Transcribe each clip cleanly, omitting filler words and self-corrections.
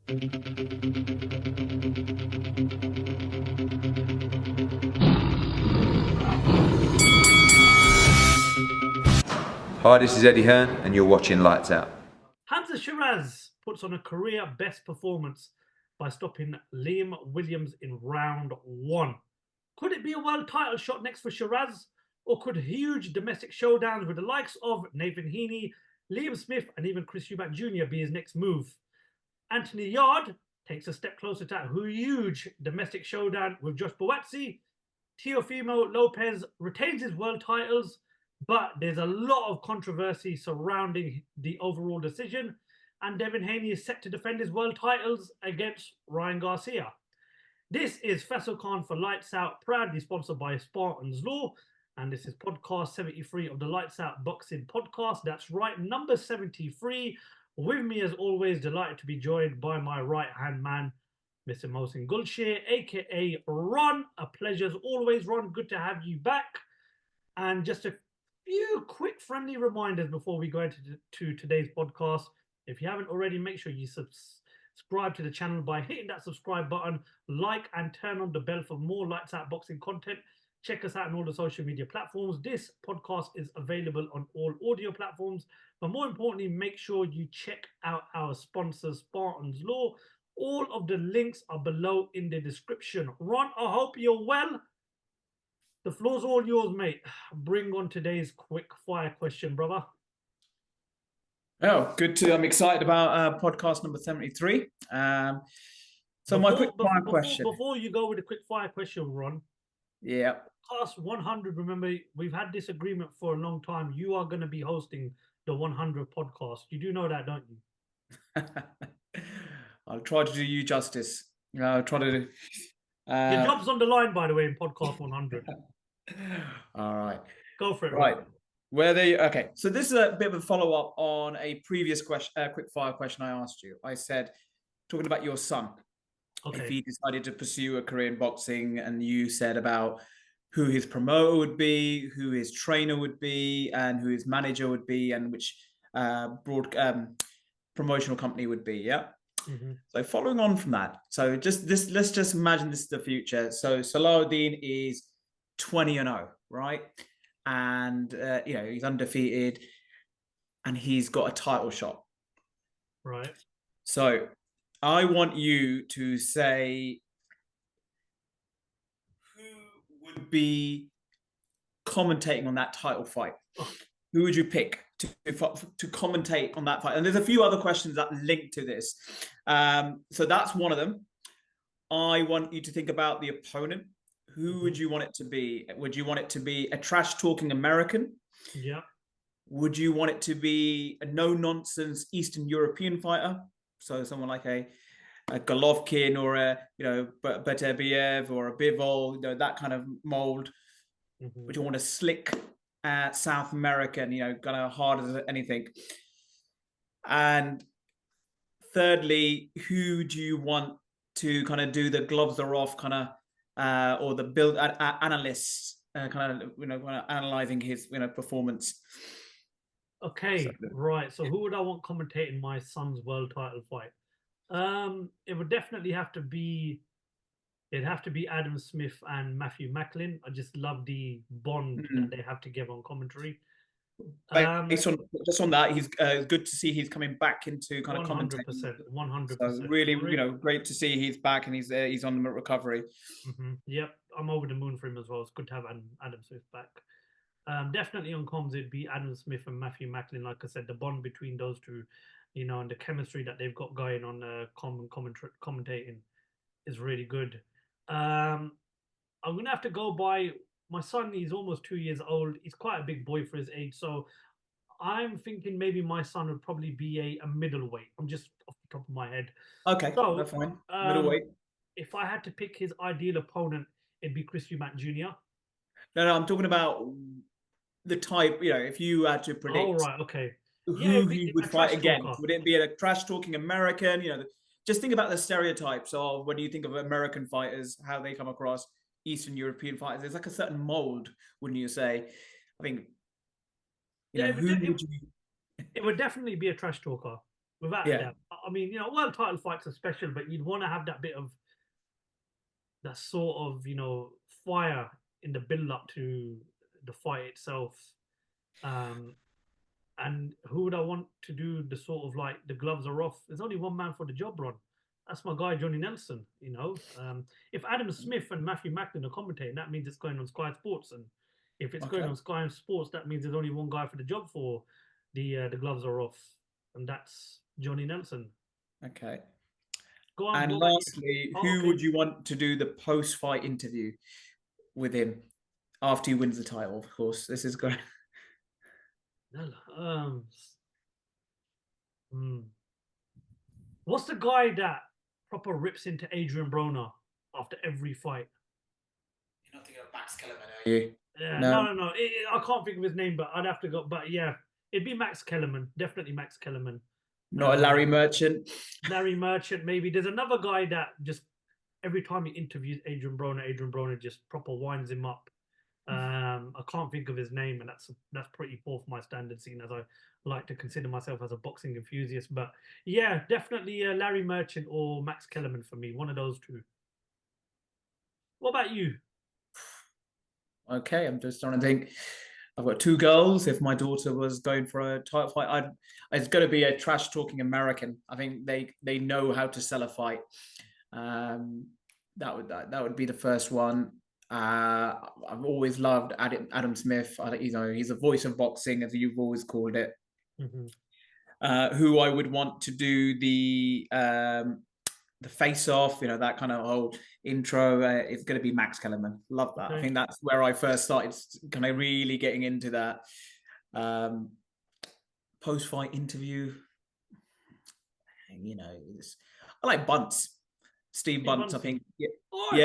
Hi, this is Eddie Hearn, and you're watching Lights Out. Hamzah Sheeraz puts on a career best performance by stopping Liam Williams in round 1. Could it be a world title shot next for Sheeraz, or could huge domestic showdowns with the likes of Nathan Haney, Liam Smith, and even Chris Eubank Jr. be his next move? Anthony Yarde takes a step closer to a huge domestic showdown with Josh Buatsi. Teofimo Lopez retains his world titles, but there's a lot of controversy surrounding the overall decision, and Devin Haney is set to defend his world titles against Ryan Garcia. This is Faisal Khan for Lights Out, proudly sponsored by Spartans Law, and this is podcast 73 of the Lights Out Boxing Podcast. That's right, number 73. With me, as always, delighted to be joined by my right-hand man, Mr. Mohsin Guksher, aka Ron. A pleasure as always, Ron. Good to have you back. And just a few quick friendly reminders before we go into today's podcast. If you haven't already, make sure you subscribe to the channel by hitting that subscribe button, like and turn on the bell for more Lights Out Boxing content. Check us out on all the social media platforms. This podcast is available on all audio platforms. But more importantly, make sure you check out our sponsor, Spartans Law. All of the links are below in the description. Ron, I hope you're well. The floor's all yours, mate. Bring on today's quick fire question, brother. Oh, good to. I'm excited about podcast number 73. My quick fire question. Before you go with the quick fire question, Ron. Yeah. Podcast 100. Remember, we've had this agreement for a long time. You are going to be hosting the 100 podcast. You do know that, don't you? I'll try to do you justice. I'll try to do. Your job's on the line, by the way, in podcast 100. All right. Go for it. Right. Okay. So this is a bit of a follow-up on a previous question, quick fire question I asked you. I said, talking about your son. Okay. If he decided to pursue a career in boxing, and you said about who his promoter would be, who his trainer would be, and who his manager would be, and which promotional company would be. Yeah. Mm-hmm. So following on from that, so let's just imagine this is the future. So Salahuddin is 20-0, right? And he's undefeated, and he's got a title shot. Right. So I want you to say who would be commentating on that title fight. Who would you pick to commentate on that fight? And there's a few other questions that link to this. So that's one of them. I want you to think about the opponent. Who would you want it to be? Would you want it to be a trash-talking American? Yeah. Would you want it to be a no-nonsense Eastern European fighter? So someone like a Golovkin or a Beterbiev or a Bivol, that kind of mold. Mm-hmm. Would you want a slick South American, kind of hard as anything? And thirdly, who do you want to kind of do the gloves are off kind of, or the build analysts kind of analyzing his performance? Okay, right. So who would I want commentating my son's world title fight? It would definitely have to be. It'd have to be Adam Smith and Matthew Macklin. I just love the bond that they have together on commentary. Just on that, he's good to see he's coming back into kind of commentating. 100%. So really, great to see he's back and he's on the recovery. Mm-hmm. Yep, I'm over the moon for him as well. It's good to have Adam Smith back. Definitely on comms, it'd be Adam Smith and Matthew Macklin. Like I said, the bond between those two, and the chemistry that they've got going on commentating is really good. I'm gonna have to go by my son. He's almost 2 years old. He's quite a big boy for his age, so I'm thinking maybe my son would probably be a middleweight. I'm just off the top of my head. Okay, so that's fine. Middleweight. If I had to pick his ideal opponent, it'd be Chris Eubank Jr. No, I'm talking about the type. If you had to predict. Oh right, okay. Who he would fight against? Would it be a trash-talking American? Just think about the stereotypes of when you think of American fighters, how they come across. Eastern European fighters, there's like a certain mold, wouldn't you say? I think, it would definitely be a trash talker, without a doubt. I mean, you know, world title fights are special, but you'd want to have that bit of that sort of, you know, fire in the build up to the fight itself. Um, and who would I want to do the sort of like the gloves are off? There's only one man for the job, Ron. That's my guy, Johnny Nelson. You know, if Adam Smith and Matthew Macklin are commentating, that means it's going on Sky Sports. And if it's going on Sky Sports, that means there's only one guy for the job for the gloves are off, and that's Johnny Nelson. Okay. Go on. And lastly, who would you want to do the post-fight interview with him after he wins the title? Of course, this is going. What's the guy that proper rips into Adrian Broner after every fight? You're not thinking of Max Kellerman, are you? Yeah, no. I can't think of his name, but I'd have to go. But yeah, it'd be Max Kellerman. Definitely Max Kellerman. Not a Larry Merchant. Larry Merchant, maybe. There's another guy that just every time he interviews Adrian Broner just proper winds him up. I can't think of his name, and that's pretty poor for my standards, seeing as I like to consider myself as a boxing enthusiast. But yeah, definitely Larry Merchant or Max Kellerman for me. One of those two. What about you? Okay, I'm just trying to think. I've got two girls. If my daughter was going for a title fight, it's going to be a trash talking American. I think they know how to sell a fight. That would be the first one. I've always loved Adam Smith. You know, he's a voice of boxing, as you've always called it. Who I would want to do the face off, you know, that kind of whole intro, it's going to be Max Kellerman. Love that. I think that's where I first started kind of really getting into that. Post-fight interview, you know, I like Bunce. Steve Bunce, I think. Yeah. Fight,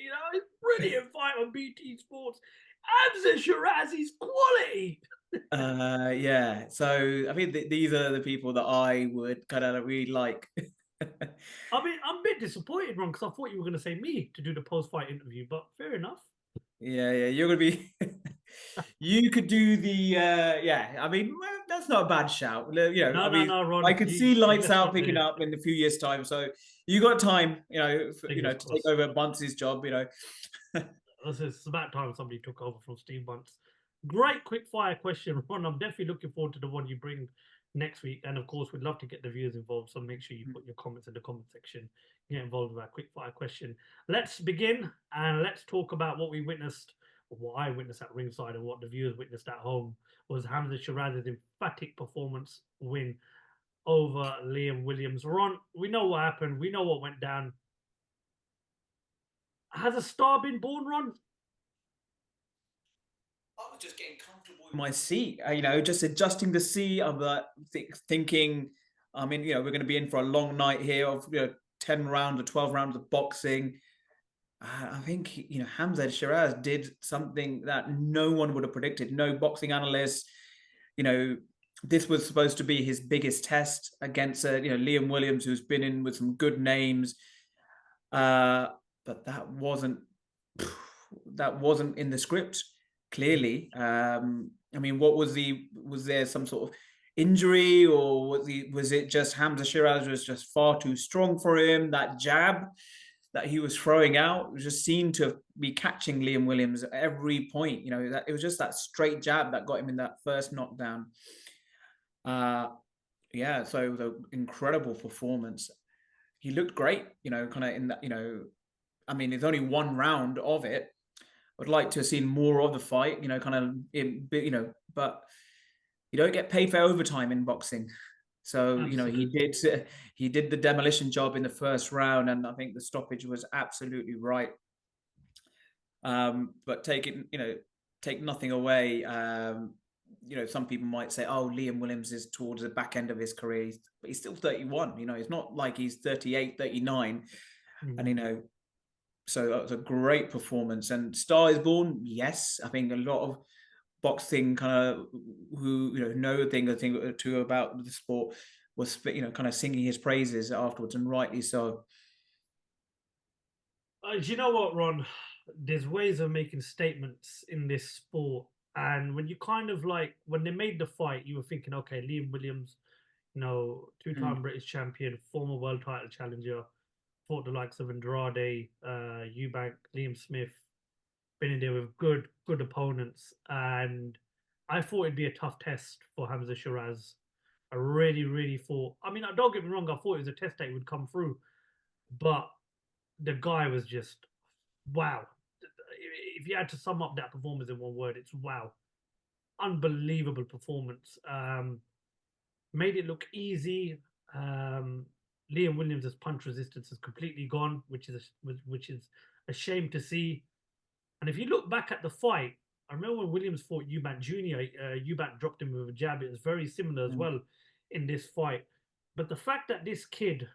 you know, it's brilliant fight on BT Sports. Hamzah Sheeraz is quality. Yeah. So I mean, these are the people that I would kind of really like. I mean, I'm a bit disappointed, Ron, because I thought you were going to say me to do the post-fight interview, but fair enough. Yeah, you're going to be. You could do the. Yeah, I mean, that's not a bad shout. You know, no, Ron. I could see Lights Out picking up in a few years' time, so you got time, you know, to take over Bunce's job. You know, it's about time somebody took over from Steve Bunce. Great quick fire question, Ron. I'm definitely looking forward to the one you bring next week, and of course, we'd love to get the viewers involved. So make sure you put your comments in the comment section. Get involved with our quick fire question. Let's begin and let's talk about what we witnessed. What I witnessed at ringside and what the viewers witnessed at home was Hamzah Sheeraz's emphatic performance win over Liam Williams. Ron, we know what happened. We know what went down. Has a star been born, Ron? I was just getting comfortable in my seat, you know, just adjusting the seat. I'm thinking, I mean, you know, we're going to be in for a long night here of, you know, 10 rounds or 12 rounds of boxing. I think, you know, Hamzah Sheeraz did something that no one would have predicted. No boxing analyst. You know, this was supposed to be his biggest test against, you know, Liam Williams, who's been in with some good names. But that wasn't in the script, clearly. I mean, was there some sort of injury, or was it just Hamzah Sheeraz was just far too strong for him? That jab that he was throwing out just seemed to be catching Liam Williams at every point. You know, that it was just that straight jab that got him in that first knockdown. Yeah, so it was an incredible performance. He looked great, you know, kind of in that, you know, I mean, it's only one round of it. I'd like to have seen more of the fight, you know, kind of, you know, but you don't get paid for overtime in boxing. So, you know, he did the demolition job in the first round, and I think the stoppage was absolutely right. But take nothing away. You know, some people might say, oh, Liam Williams is towards the back end of his career, but he's still 31. You know, it's not like he's 38, 39. And, you know, so that was a great performance. And Star is Born, yes. I think a lot of boxing kind of who, you know a thing or two about the sport was, you know, kind of singing his praises afterwards, and rightly so. Do you know what, Ron? There's ways of making statements in this sport. And when you kind of like, when they made the fight, you were thinking, okay, Liam Williams, You know, two-time British champion, former world title challenger, fought the likes of Andrade, Eubank, Liam Smith, been in there with good opponents, and I thought it'd be a tough test for Hamzah Sheeraz. I really thought. I mean, don't get me wrong. I thought it was a test that he would come through, but the guy was just wow. If you had to sum up that performance in one word, it's wow. Unbelievable performance. Made it look easy. Liam Williams' punch resistance is completely gone, which is a shame to see. And if you look back at the fight, I remember when Williams fought Eubank Jr., Eubank dropped him with a jab. It was very similar as well in this fight. But the fact that this kid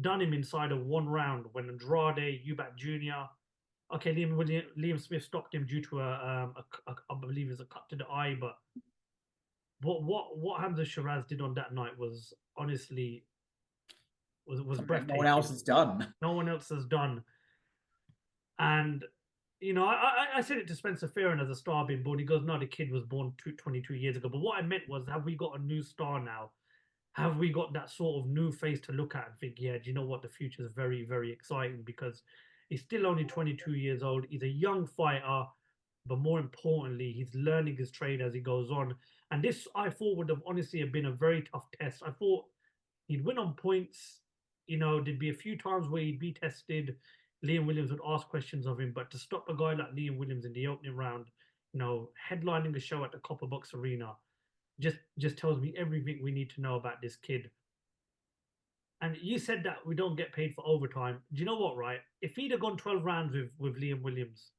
done him inside of one round when Andrade, Eubank Jr., okay, Liam Smith stopped him due to I believe it's a cut to the eye, but what Hamzah Sheeraz did on that night was honestly was breathtaking. No one else has done. No one else has done. And you know, I said it to Spencer Fearon as a star being born. He goes, no, the kid was born 22 years ago. But what I meant was, have we got a new star now? Have we got that sort of new face to look at and think, yeah, do you know what? The future is very, very exciting because he's still only 22 years old. He's a young fighter, but more importantly, he's learning his trade as he goes on. And this, I thought, would have honestly have been a very tough test. I thought he'd win on points. You know, there'd be a few times where he'd be tested. Liam Williams would ask questions of him, but to stop a guy like Liam Williams in the opening round, you know, headlining a show at the Copper Box Arena, just tells me everything we need to know about this kid. And you said that we don't get paid for overtime. Do you know what, right? If he'd have gone 12 rounds with Liam Williams,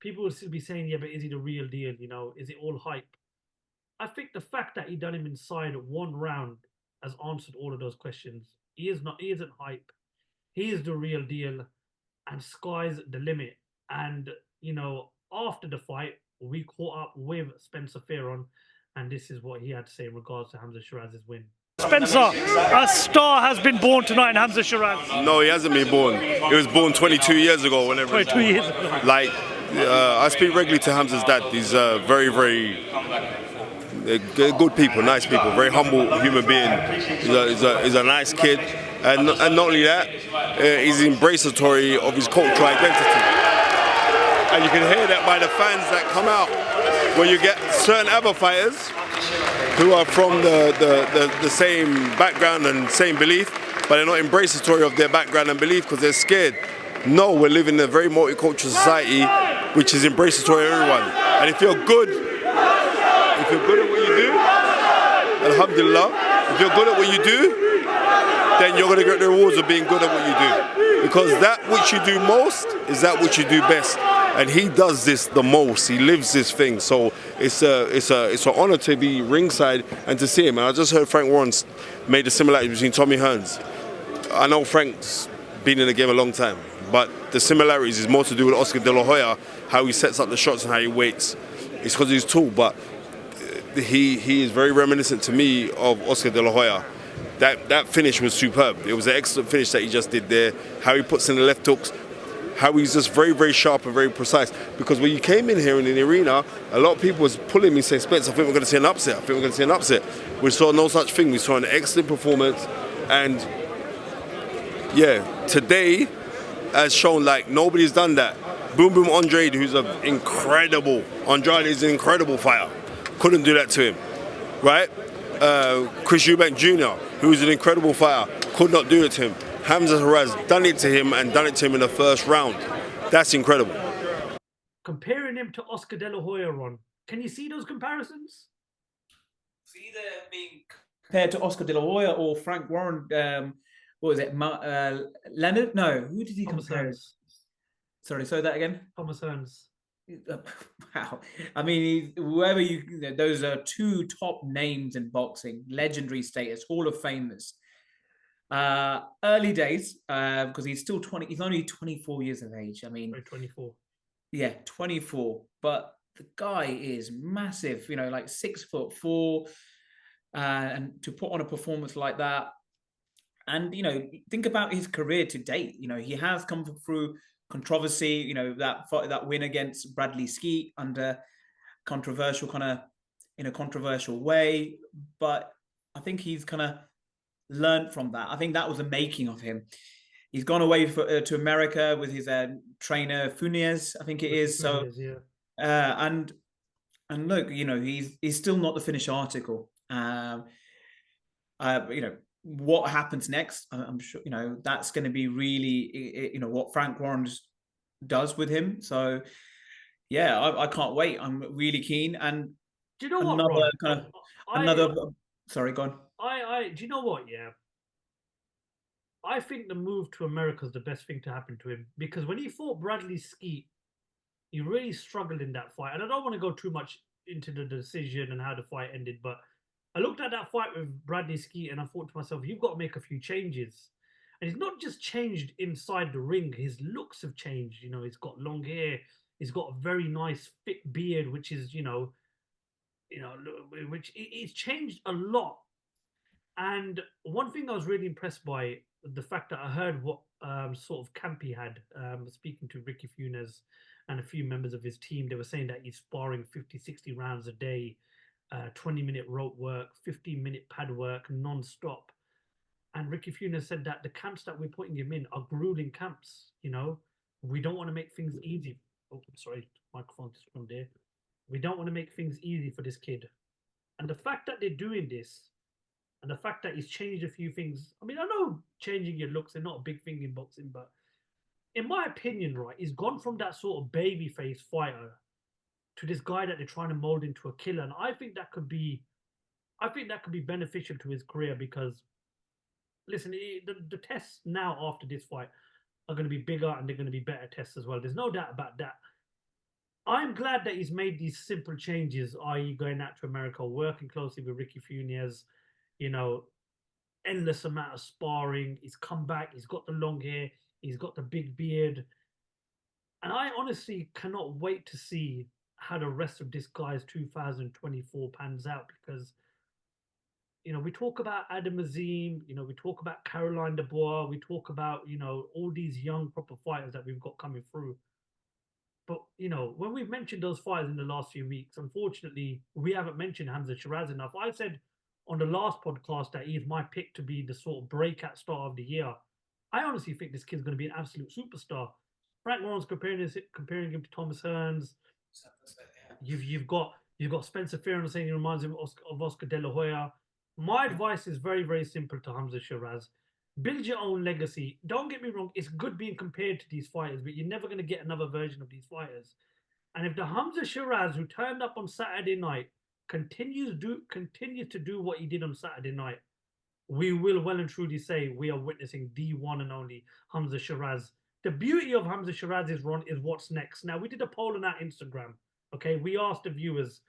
people would still be saying, yeah, but is he the real deal? You know, is it all hype? I think the fact that he done him inside one round has answered all of those questions. He isn't hype. He is the real deal. And sky's the limit. And, you know, after the fight, we caught up with Spencer Fearon, and this is what he had to say in regards to Hamzah Sheeraz's win. Spencer, a star has been born tonight in Hamzah Sheeraz. No, he hasn't been born. He was born 22 years ago, whenever. 22 years ago. Like, I speak regularly to Hamzah's dad. He's very, very good people, nice people, very humble human being. He's a nice kid. And not only that, he's embracatory of his cultural identity. And you can hear that by the fans that come out. When you get certain other fighters who are from the same background and same belief, but they're not embracatory of their background and belief because they're scared. No, we're living in a very multicultural society which is embracatory of everyone. And if you're good at what you do, alhamdulillah, if you're good at what you do, then you're going to get the rewards of being good at what you do. Because that which you do most is that which you do best. And he does this the most. He lives this thing. So it's an honor to be ringside and to see him. And I just heard Frank Warren's made a similarity between Tommy Hearns. I know Frank's been in the game a long time, but the similarities is more to do with Oscar De La Hoya, how he sets up the shots and how he waits. It's because he's tall, but he is very reminiscent to me of Oscar De La Hoya. That finish was superb. It was an excellent finish that he just did there. How he puts in the left hooks, how he's just very, very sharp and very precise. Because when you came in here in the arena, a lot of people was pulling me saying, Spence, I think we're going to see an upset. I think we're going to see an upset. We saw no such thing. We saw an excellent performance. And yeah, today has shown like nobody's done that. Boom Boom Andrade, who's an incredible fighter, couldn't do that to him, right? Chris Eubank Jr., who's an incredible fighter, could not do it to him. Hamzah Sheeraz done it to him and done it to him in the first round. That's incredible. Comparing him to Oscar De La Hoya, Ron, can you see those comparisons? It's either being compared to Oscar De La Hoya or Frank Warren. What was it? Leonard? No, who did he compare? Sorry, say that again. Thomas Hearns. Wow. I mean, whoever those are two top names in boxing, legendary status, Hall of Famers. Early days, because he's still 20, he's only 24 years of age. I mean, 24. Yeah, 24. But the guy is massive, like 6'4", and to put on a performance like that. And, think about his career to date. He has come through controversy, that win against Bradley Skeet under in a controversial way. But I think he's kind of learned from that. I think that was the making of him. He's gone away to America with his trainer Funes, I think it is. So, and look, you know, he's still not the finished article. You know, what happens next? I'm sure, you know, that's going to be really, you know, what Frank Warren does with him. So, yeah, I can't wait. I'm really keen. And do you know another what, kind of another? Sorry, go on. Do you know what? Yeah, I think the move to America is the best thing to happen to him, because when he fought Bradley Skeet, he really struggled in that fight. And I don't want to go too much into the decision and how the fight ended, but I looked at that fight with Bradley Skeet and I thought to myself, you've got to make a few changes. And he's not just changed inside the ring, his looks have changed. You know, he's got long hair, he's got a very nice thick beard, which is, which it's changed a lot. And one thing I was really impressed by, the fact that I heard what sort of camp he had, speaking to Ricky Funes and a few members of his team. They were saying that he's sparring 50, 60 rounds a day, 20-minute rope work, 15-minute pad work, non-stop. And Ricky Funes said that the camps that we're putting him in are grueling camps. You know, we don't want to make things easy. Oh, sorry, microphone just from there. We don't want to make things easy for this kid. And the fact that they're doing this, and the fact that he's changed a few things. I mean, I know changing your looks is not a big thing in boxing, but in my opinion, right, he's gone from that sort of babyface fighter to this guy that they're trying to mold into a killer. And I think that could be beneficial to his career, because listen, the tests now after this fight are going to be bigger and they're going to be better tests as well. There's no doubt about that. I'm glad that he's made these simple changes, i.e. going out to America, working closely with Ricky Funes, you know, endless amount of sparring. He's come back, he's got the long hair, he's got the big beard. And I honestly cannot wait to see how the rest of this guy's 2024 pans out, because, you know, we talk about Adam Azim, you know, we talk about Caroline Dubois, we talk about, you know, all these young proper fighters that we've got coming through. But, you know, when we've mentioned those fighters in the last few weeks, unfortunately, we haven't mentioned Hamzah Sheeraz enough. I said on the last podcast that he's my pick to be the sort of breakout star of the year. I honestly think this kid's going to be an absolute superstar. Frank Warren's comparing him to Thomas Hearns. You've got Spencer Fearon saying he reminds him of Oscar De La Hoya. My advice is very, very simple to Hamzah Sheeraz. Build your own legacy. Don't get me wrong, it's good being compared to these fighters, but you're never going to get another version of these fighters. And if the Hamzah Sheeraz who turned up on Saturday night continues to do what he did on Saturday night, we will well and truly say we are witnessing the one and only Hamzah Sheeraz. The beauty of Hamzah Sheeraz's run is what's next. Now, we did a poll on our Instagram. Okay, we asked the viewers,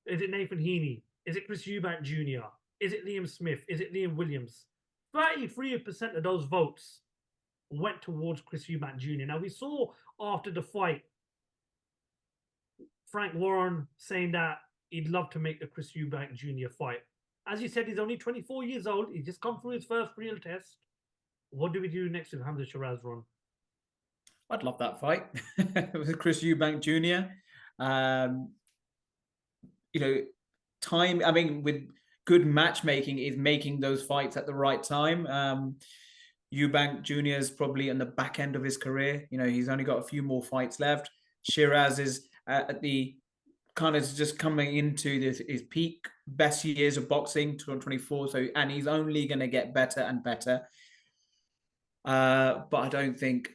is it Nathan Haney? Is it Chris Eubank Jr.? Is it Liam Smith? Is it Liam Williams? 33% of those votes went towards Chris Eubank Jr. Now, we saw after the fight Frank Warren saying that he'd love to make the Chris Eubank Jr. fight. As you said, he's only 24 years old. He's just come through his first real test. What do we do next with Hamzah Sheeraz, Ron? I'd love that fight with Chris Eubank Jr. You know, time. I mean, with good matchmaking, is making those fights at the right time. Eubank Jr. is probably in the back end of his career. You know, he's only got a few more fights left. Sheeraz is at the kind of just coming into his peak best years of boxing, 2024. So, and he's only going to get better and better. But I don't think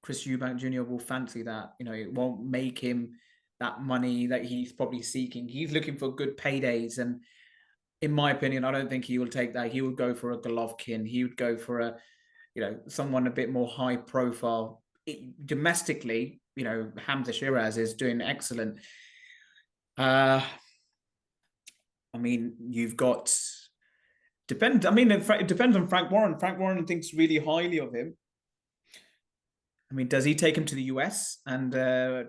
Chris Eubank Jr. will fancy that. You know, it won't make him that money that he's probably seeking. He's looking for good paydays, and in my opinion, I don't think he will take that. He would go for a Golovkin. He would go for a, you know, someone a bit more high profile. Domestically, you know, Hamzah Sheeraz is doing excellent. I mean, you've got it depends on Frank Warren. Frank Warren thinks really highly of him. I mean, does he take him to the US and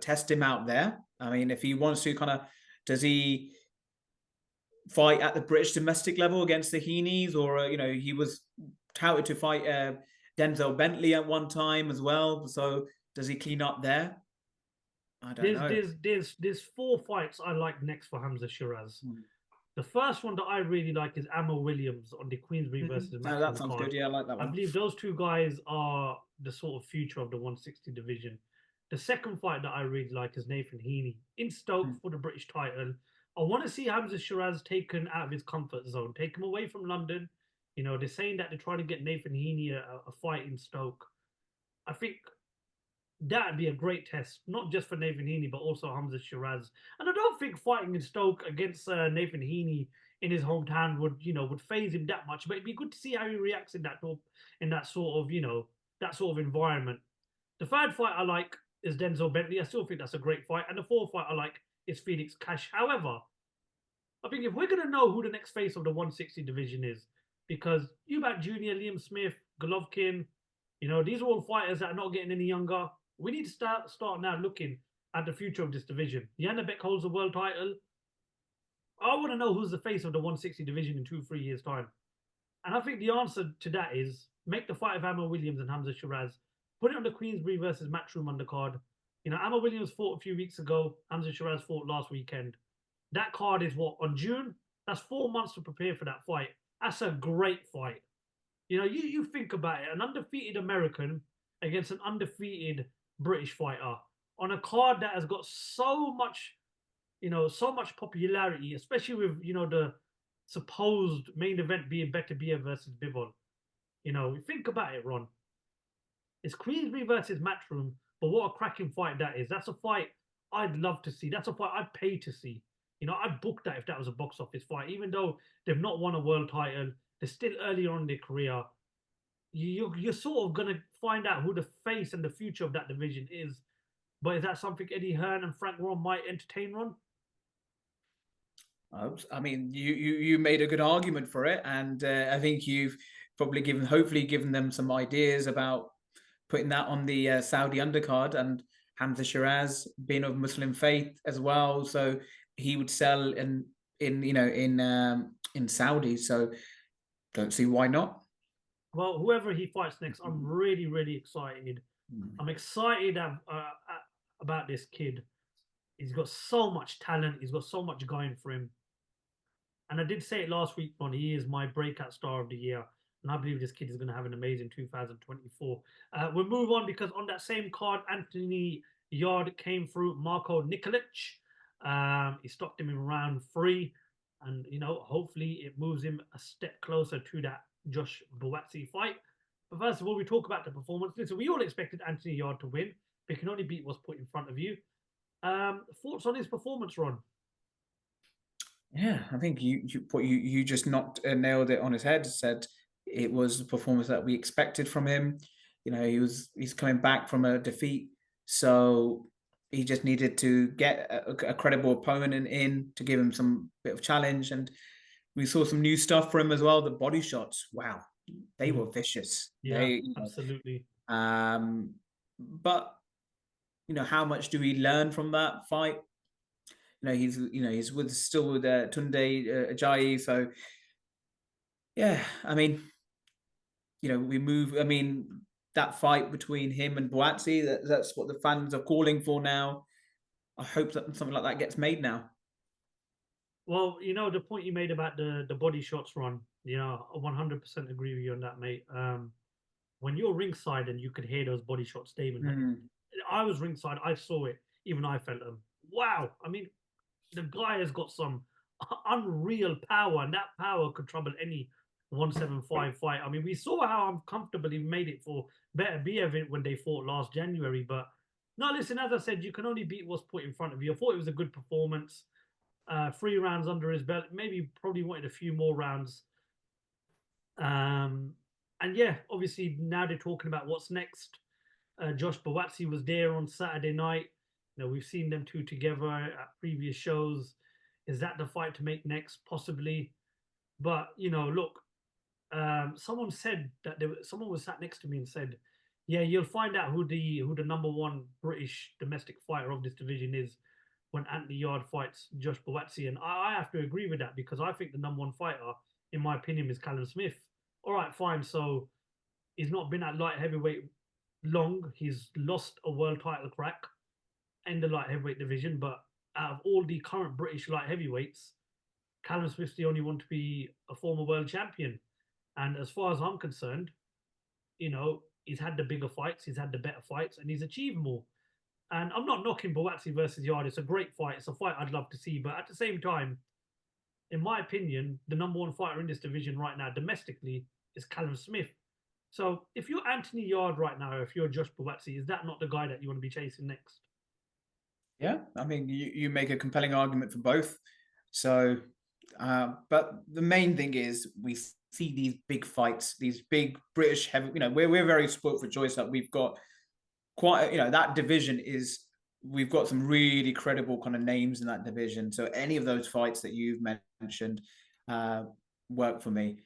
test him out there? I mean, if he wants to does he fight at the British domestic level against the Heneys, or you know, he was touted to fight Denzel Bentley at one time as well. So does he clean up there? I don't know. There's 4 fights I like next for Hamzah Sheeraz. The first one that I really like is Ammo Williams on the Queensbury versus No, that Matchroom sounds card. good. Yeah, I like that I one. believe those two guys are the sort of future of the 160 division. The second fight that I really like is Nathan Haney in Stoke for the British title. I want to see Hamzah Sheeraz taken out of his comfort zone, take him away from London. You know, they're saying that they're trying to get Nathan Haney a fight in Stoke. I think that'd be a great test, not just for Nathan Heaney, but also Hamzah Sheeraz. And I don't think fighting in Stoke against Nathan Heaney in his hometown would phase him that much. But it'd be good to see how he reacts in that sort of environment. The third fight I like is Denzel Bentley. I still think that's a great fight. And the fourth fight I like is Felix Cash. However, I think if we're gonna know who the next face of the 160 division is, because Eubank Jr., Liam Smith, Golovkin, these are all fighters that are not getting any younger. We need to start now looking at the future of this division. Janabek holds the world title. I want to know who's the face of the 160 division in 2-3 years' time. And I think the answer to that is make the fight of Ammo Williams and Hamzah Sheeraz. Put it on the Queensbury versus Matchroom undercard. Ammo Williams fought a few weeks ago. Hamzah Sheeraz fought last weekend. That card is on June? That's 4 months to prepare for that fight. That's a great fight. You think about it, an undefeated American against an undefeated British fighter on a card that has got so much popularity, especially with, the supposed main event being Better Beer versus Bivol. Think about it, Ron. It's Queensbury versus Matchroom, but what a cracking fight that is. That's a fight I'd love to see. That's a fight I'd pay to see. I'd book that if that was a box office fight, even though they've not won a world title. They're still early on in their career. You're sort of going to find out who the face and the future of that division is. But is that something Eddie Hearn and Frank Warren might entertain, Ron? I mean, you made a good argument for it, and I think you've probably hopefully given them some ideas about putting that on the Saudi undercard, and Hamzah Sheeraz being of Muslim faith as well, so he would sell in Saudi. So don't see why not. Well, whoever he fights next, I'm really, really excited. I'm excited about this kid. He's got so much talent. He's got so much going for him. And I did say it last week, Ron, he is my breakout star of the year. And I believe this kid is going to have an amazing 2024. We'll move on because on that same card, Anthony Yarde came through Marko Nikolic. He stopped him in round 3. And, hopefully it moves him a step closer to that Josh Buatsi fight. But first of all, we talk about the performance. Listen, we all expected Anthony Yarde to win, but he can only beat what's put in front of you. Thoughts on his performance, Ron? Yeah, I think you just nailed it on his head. Said it was the performance that we expected from him. He's coming back from a defeat, so he just needed to get a credible opponent in to give him some bit of challenge. And we saw some new stuff for him as well. The body shots, wow, they were vicious. Yeah, absolutely. But how much do we learn from that fight? He's still with Tunde Ajayi. So yeah, I mean, we move. I mean, that fight between him and Buatsi, that's what the fans are calling for now. I hope that something like that gets made now. Well, the point you made about the body shots, Ron, I 100% agree with you on that, mate. When you're ringside and you could hear those body shots, David, I was ringside, I saw it, even I felt them. Wow. I mean, the guy has got some unreal power, and that power could trouble any 175 fight. I mean, we saw how uncomfortable he made it for Better Beer when they fought last January. But no, listen, as I said, you can only beat what's put in front of you. I thought it was a good performance. 3 rounds under his belt. Maybe probably wanted a few more rounds. And yeah, obviously now they're talking about what's next. Josh Buatsi was there on Saturday night. We've seen them two together at previous shows. Is that the fight to make next? Possibly. But, look, someone said that someone was sat next to me and said, yeah, you'll find out who the number 1 British domestic fighter of this division is when Anthony Yarde fights Josh Buatsi. And I have to agree with that because I think the number 1 fighter, in my opinion, is Callum Smith. All right, fine. So he's not been at light heavyweight long. He's lost a world title crack in the light heavyweight division. But out of all the current British light heavyweights, Callum Smith's the only one to be a former world champion. And as far as I'm concerned, you know, he's had the bigger fights, he's had the better fights, and he's achieved more. And I'm not knocking Buatsi versus Yarde. It's a great fight. It's a fight I'd love to see. But at the same time, in my opinion, the number one fighter in this division right now, domestically, is Callum Smith. So if you're Anthony Yarde right now, if you're Josh Buatsi, is that not the guy that you want to be chasing next? Yeah, I mean, you make a compelling argument for both. So, but the main thing is we see these big fights, these big British heavy. You know, we're very spoilt for choice. That we've got quite, you know, that division is. We've got some really credible kind of names in that division. So any of those fights that you've mentioned work for me.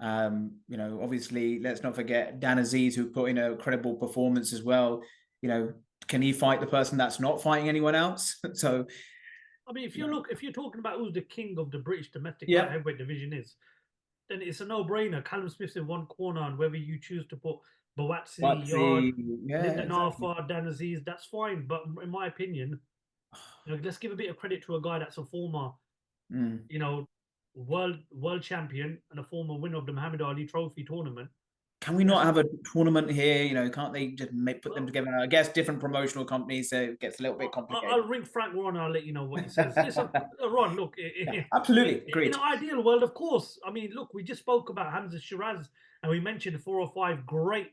You know, obviously, let's not forget Dan Aziz, who put in a credible performance as well. You know, can he fight the person that's not fighting anyone else? So, I mean, if you look, if you're talking about who's the king of the British domestic Yeah. light heavyweight division is, then it's a no-brainer. Callum Smith's in one corner, and whether you choose to put Buatsi, Yarde, Lyndon Arthur, Dan Aziz, that's fine. But in my opinion, you know, let's give a bit of credit to a guy that's a former, you know, world champion and a former winner of the Muhammad Ali Trophy tournament. Can we not have a tournament here? You know, can't they just put them together? I guess different promotional companies, so it gets a little bit complicated. I'll ring Frank Ron and I'll let you know what he says. Listen, Ron, look. Absolutely, agreed. In an ideal world, of course. I mean, look, we just spoke about Hamzah Sheeraz and we mentioned 4 or 5 great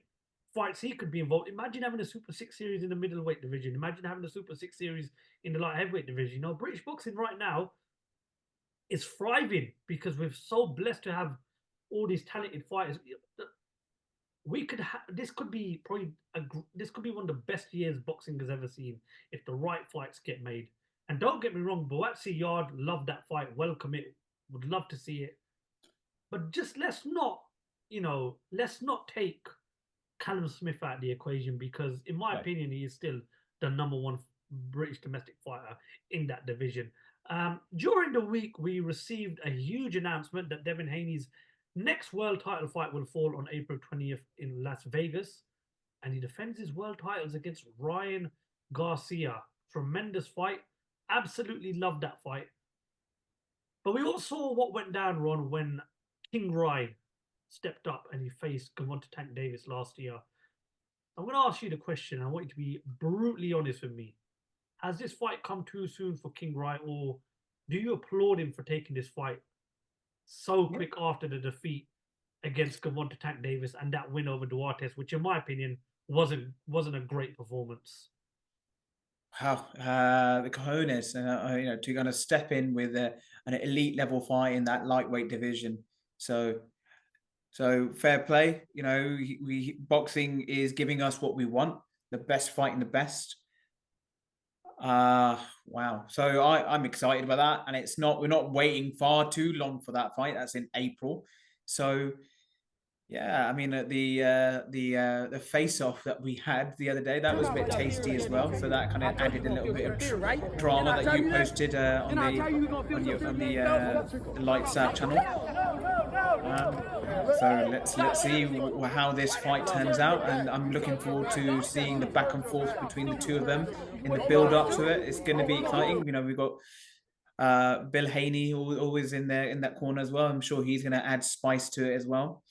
fights he could be involved. Imagine having a Super 6 series in the middleweight division. Imagine having a Super 6 series in the light heavyweight division. You know, British boxing right now is thriving because we're so blessed to have all these talented fighters. We could this could be probably this could be one of the best years boxing has ever seen if the right fights get made. And don't get me wrong, Buatsi Yarde loved that fight, welcome it, would love to see it. But just let's not take Callum Smith out of the equation because, in my opinion, he is still the number one British domestic fighter in that division. During the week, we received a huge announcement that Devin Haney's next world title fight will fall on April 20th in Las Vegas, and he defends his world titles against Ryan Garcia. Tremendous fight. Absolutely loved that fight. But we all saw what went down, Ron, when King Rye stepped up and he faced Gervonta Tank Davis last year. I'm going to ask you the question. I want you to be brutally honest with me. Has this fight come too soon for King Rye, or do you applaud him for taking this fight so quick after the defeat against Gervonta Tank Davis and that win over Duarte, which in my opinion wasn't a great performance? Wow, the cojones, you know, to kind of step in with an elite level fight in that lightweight division. So fair play. You know, boxing is giving us what we want, the best fight in the best. Wow. So I'm excited about that, and we're not waiting far too long for that fight. That's in April. So yeah, I mean the face-off that we had the other day, that was a bit tasty as well. So that kind of added a little bit of drama that you posted on the Lights Out channel. So let's see how this fight turns out, and I'm looking forward to seeing the back and forth between the two of them in the build up to it. It's going to be exciting. You know, we've got Bill Haney always in there in that corner as well. I'm sure he's going to add spice to it as well.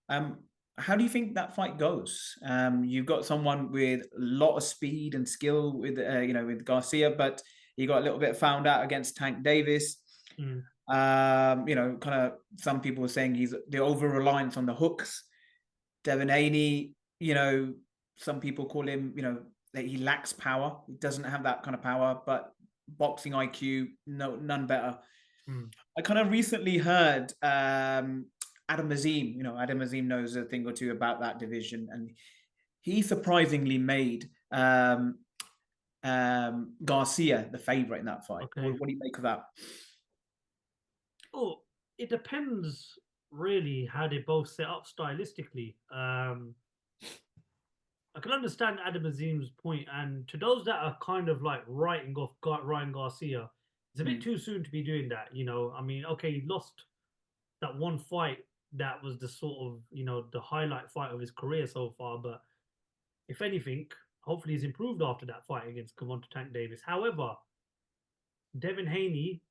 How do you think that fight goes? You've got someone with a lot of speed and skill with with Garcia, but he got a little bit found out against Tank Davis. You know, kind of some people were saying he's the over reliance on the hooks. Devin Haney, you know, some people call him, you know, that he lacks power. He doesn't have that kind of power, but boxing IQ, none better. I kind of recently heard Adam Azim. You know, Adam Azim knows a thing or two about that division, and he surprisingly made Garcia the favorite in that fight. Okay. What do you make of that? Oh, it depends really how they both set up stylistically. I can understand Adam Azim's point, and to those that are kind of like writing off Ryan Garcia, it's a bit too soon to be doing that. You know, I mean, okay, he lost that one fight that was the sort of, you know, the highlight fight of his career so far, but if anything, hopefully he's improved after that fight against Gervonta Tank Davis. However, Devin Haney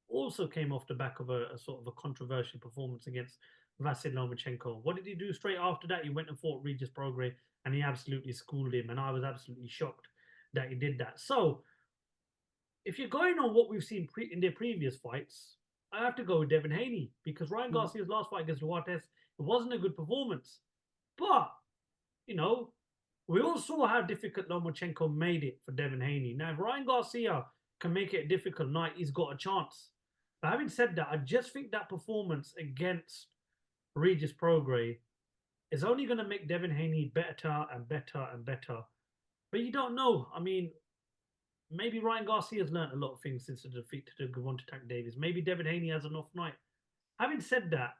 also came off the back of a sort of a controversial performance against Vasyl Lomachenko. What did he do straight after that? He went and fought Regis Prograis, and he absolutely schooled him, and I was absolutely shocked that he did that. So, if you're going on what we've seen in their previous fights, I have to go with Devin Haney, because Ryan Garcia's last fight against Duarte, it wasn't a good performance. But, you know, we all saw how difficult Lomachenko made it for Devin Haney. Now, if Ryan Garcia can make it a difficult night, he's got a chance. But having said that, I just think that performance against Regis Prograis is only going to make Devin Haney better and better and better. But you don't know. I mean, maybe Ryan Garcia has learned a lot of things since the defeat to Gervonta Tank Davis. Maybe Devin Haney has an off night. Having said that,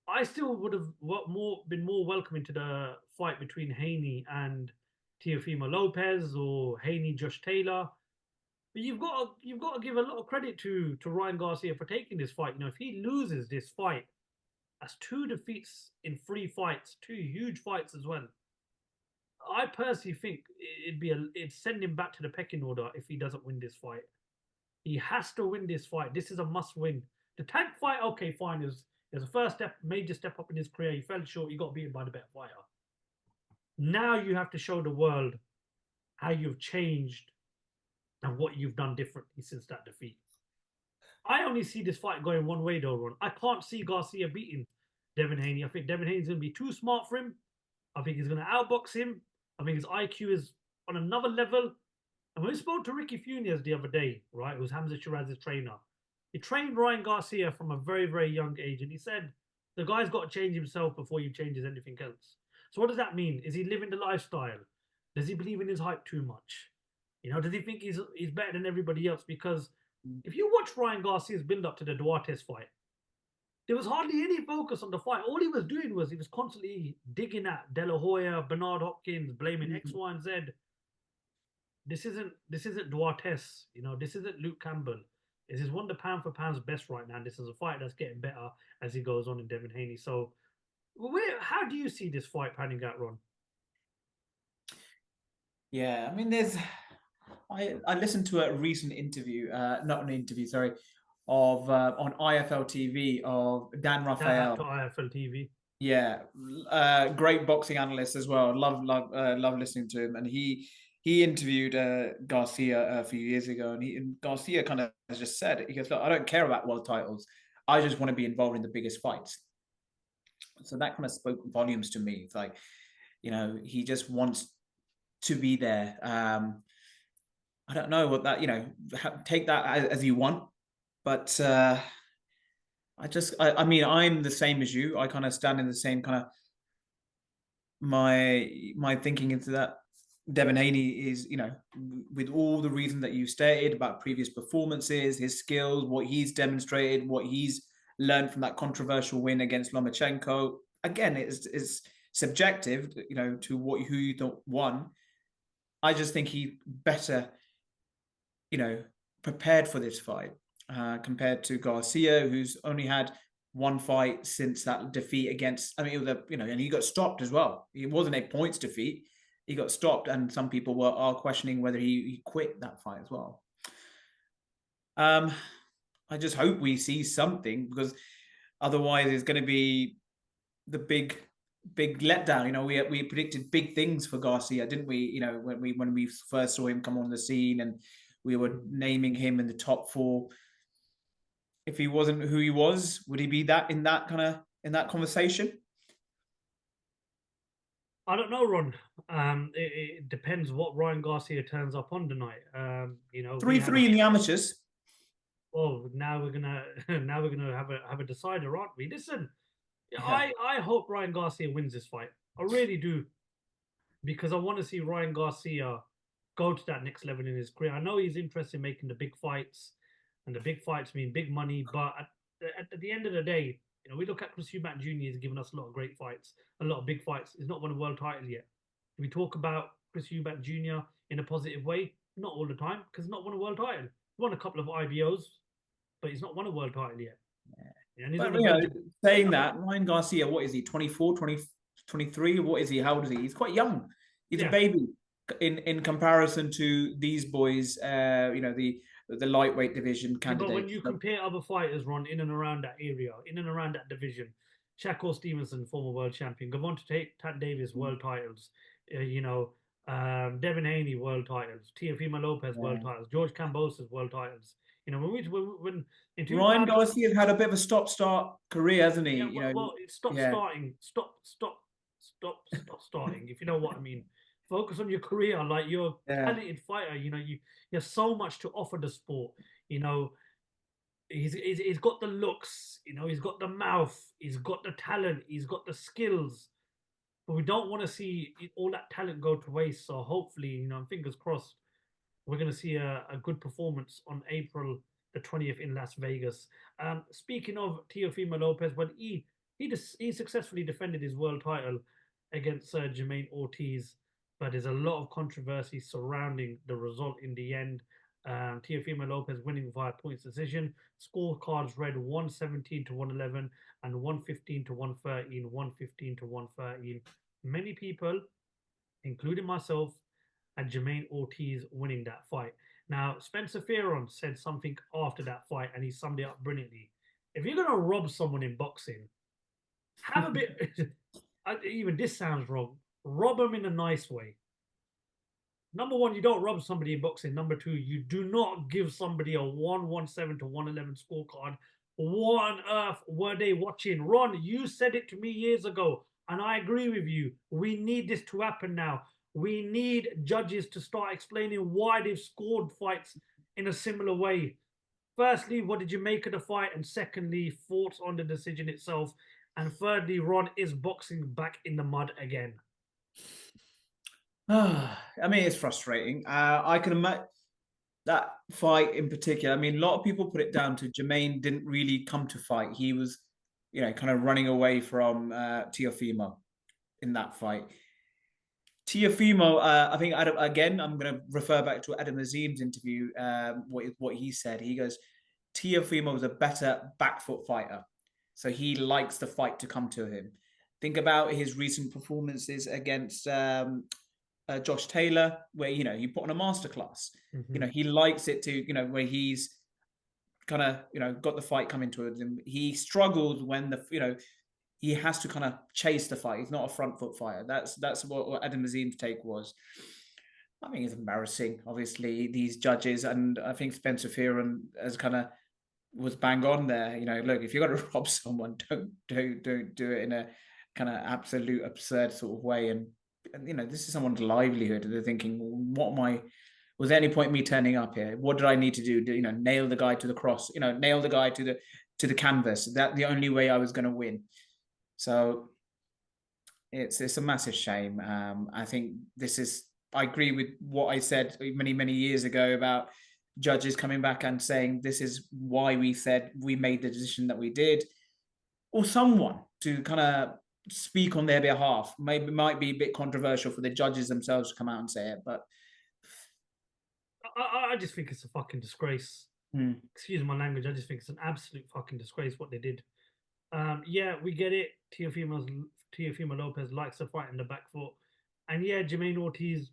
I still would have been more welcoming to the fight between Haney and Teofimo Lopez, or Haney Josh Taylor. But you've got to give a lot of credit to Ryan Garcia for taking this fight. You know, if he loses this fight, that's 2 defeats in 3 fights, 2 huge fights as well. I personally think it'd send him back to the pecking order if he doesn't win this fight. He has to win this fight. This is a must win. The Tank fight, okay, fine. It was a first step, major step up in his career. He fell short. He got beaten by the better fighter. Now you have to show the world how you've changed and what you've done differently since that defeat. I only see this fight going one way, though, Ron. I can't see Garcia beating Devin Haney. I think Devin Haney's going to be too smart for him. I think he's going to outbox him. I think his IQ is on another level. And when we spoke to Ricky Funes the other day, right, who's Hamzah Sheeraz's trainer, he trained Ryan Garcia from a very, very young age. And he said, the guy's got to change himself before he changes anything else. So what does that mean? Is he living the lifestyle? Does he believe in his hype too much? You know, does he think he's better than everybody else? Because if you watch Ryan Garcia's build up to the Duarte's fight, there was hardly any focus on the fight. All he was doing was he was constantly digging at De La Hoya, Bernard Hopkins, blaming X, Y, and Z. This isn't Duarte's, you know, this isn't Luke Campbell. This is one of the pound for pound's best right now. And this is a fight that's getting better as he goes on in Devin Haney. So how do you see this fight panning out, Ron? Yeah, I mean, I listened to a recent interview, not an interview, sorry, of on IFL TV of Dan Raphael. To IFL TV. Yeah, great boxing analyst as well. Love listening to him. And he interviewed Garcia a few years ago, and Garcia kind of just said, he goes, look, I don't care about world titles. I just want to be involved in the biggest fights. So that kind of spoke volumes to me. It's like, you know, he just wants to be there. I don't know what that, you know, take that as you want. But I mean, I'm the same as you. I kind of stand in the same kind of my thinking into that. Devin Haney is, you know, with all the reasons that you stated about previous performances, his skills, what he's demonstrated, what he's learned from that controversial win against Lomachenko. Again, it's subjective, you know, to who you thought won. I just think he better, you know, prepared for this fight compared to Garcia, who's only had one fight since that defeat against, I mean, you know, and he got stopped as well. It wasn't a points defeat. He got stopped, and some people are questioning whether he quit that fight as well. I just hope we see something, because otherwise it's going to be the big letdown. You know, we predicted big things for Garcia, didn't we? You know, when we first saw him come on the scene, and we were naming him in the top 4. If he wasn't who he was, would he be in that conversation? I don't know, Ron. It depends what Ryan Garcia turns up on tonight. You know, 3-3 in the amateurs. Oh, now we're gonna have a decider, aren't we? Listen, yeah. I hope Ryan Garcia wins this fight. I really do, because I want to see Ryan Garcia go to that next level in his career. I know he's interested in making the big fights, and the big fights mean big money. But at the end of the day, you know, we look at Chris Eubank Jr. He's given us a lot of great fights, a lot of big fights. He's not won a world title yet. We talk about Chris Eubank Jr. in a positive way, not all the time, because he's not won a world title. He won a couple of IBOs, but he's not won a world title yet. Yeah. And but, you know, saying that, Ryan Garcia, what is he, 24, 23? What is he? How old is he? He's quite young. He's a baby in comparison to these boys, you know, the the lightweight division Yeah, candidate. but when you compare other fighters, Ron, in and around that area, in and around that division, Shakur Stevenson, former world champion, Gervonta Davis, world titles, Devin Haney, world titles, Teofimo Lopez, world titles, George Kambosos, world titles. When in 2000, Ryan Garcia had a bit of a stop-start career, hasn't he? yeah, stop starting, stop starting. If you know what I mean, focus on your career. Like you're a talented fighter. You have so much to offer the sport. He's got the looks. He's got the mouth. He's got the talent. He's got the skills. But we don't want to see all that talent go to waste. So hopefully, fingers crossed, we're going to see a good performance on April the 20th in Las Vegas. Speaking of Teofimo Lopez, when he successfully defended his world title against Jamaine Ortiz, but there's a lot of controversy surrounding the result in the end. Teofimo Lopez winning via points decision. Scorecards read 117 to 111 and 115 to 113, 115 to 113. Many people, including myself, had Jamaine Ortiz winning that fight. Now, Spencer Fearon said something after that fight, and he summed it up brilliantly. If you're going to rob someone in boxing, have a bit... even this sounds wrong. Rob them in a nice way. Number one, you don't rob somebody in boxing. Number two, you do not give somebody a 117 to 111 scorecard. What on earth were they watching? Ron, you said it to me years ago, and I agree with you. We need this to happen now. We need judges to start explaining why they've scored fights in a similar way. Firstly, what did you make of the fight? And secondly, thoughts on the decision itself. And thirdly, Ron, is boxing back in the mud again? I mean, it's frustrating. I can imagine that fight in particular. I mean, a lot of people put it down to Jamaine didn't really come to fight. He was, kind of running away from Teofimo in that fight. Teofimo, I think, again, I'm going to refer back to Adam Azim's interview, what he said. He goes, Teofimo is a better back foot fighter. So he likes the fight to come to him. Think about his recent performances against Josh Taylor, where, he put on a masterclass. Mm-hmm. He likes it to, where he's kind of, got the fight coming towards him. He struggles when he has to kind of chase the fight. He's not a front foot fighter. That's what Adam Azim's take was. I mean, it's embarrassing, obviously, these judges. And I think Spencer Fearon has kind of was bang on there. Look, if you're going to rob someone, don't do it in a kind of absolute absurd sort of way. And this is someone's livelihood. They're thinking, was there any point me turning up here? What did I need to do? Nail the guy to the cross, nail the guy to the canvas. That's the only way I was going to win. So it's a massive shame. I think I agree with what I said many years ago about judges coming back and saying this is why we said we made the decision that we did, or someone to kind of speak on their behalf. Maybe it might be a bit controversial for the judges themselves to come out and say it, but I just think it's a fucking disgrace. Excuse my language. I just think it's an absolute fucking disgrace what they did. Yeah, we get it. Teofimo Lopez likes to fight in the back foot, and yeah, Jamaine Ortiz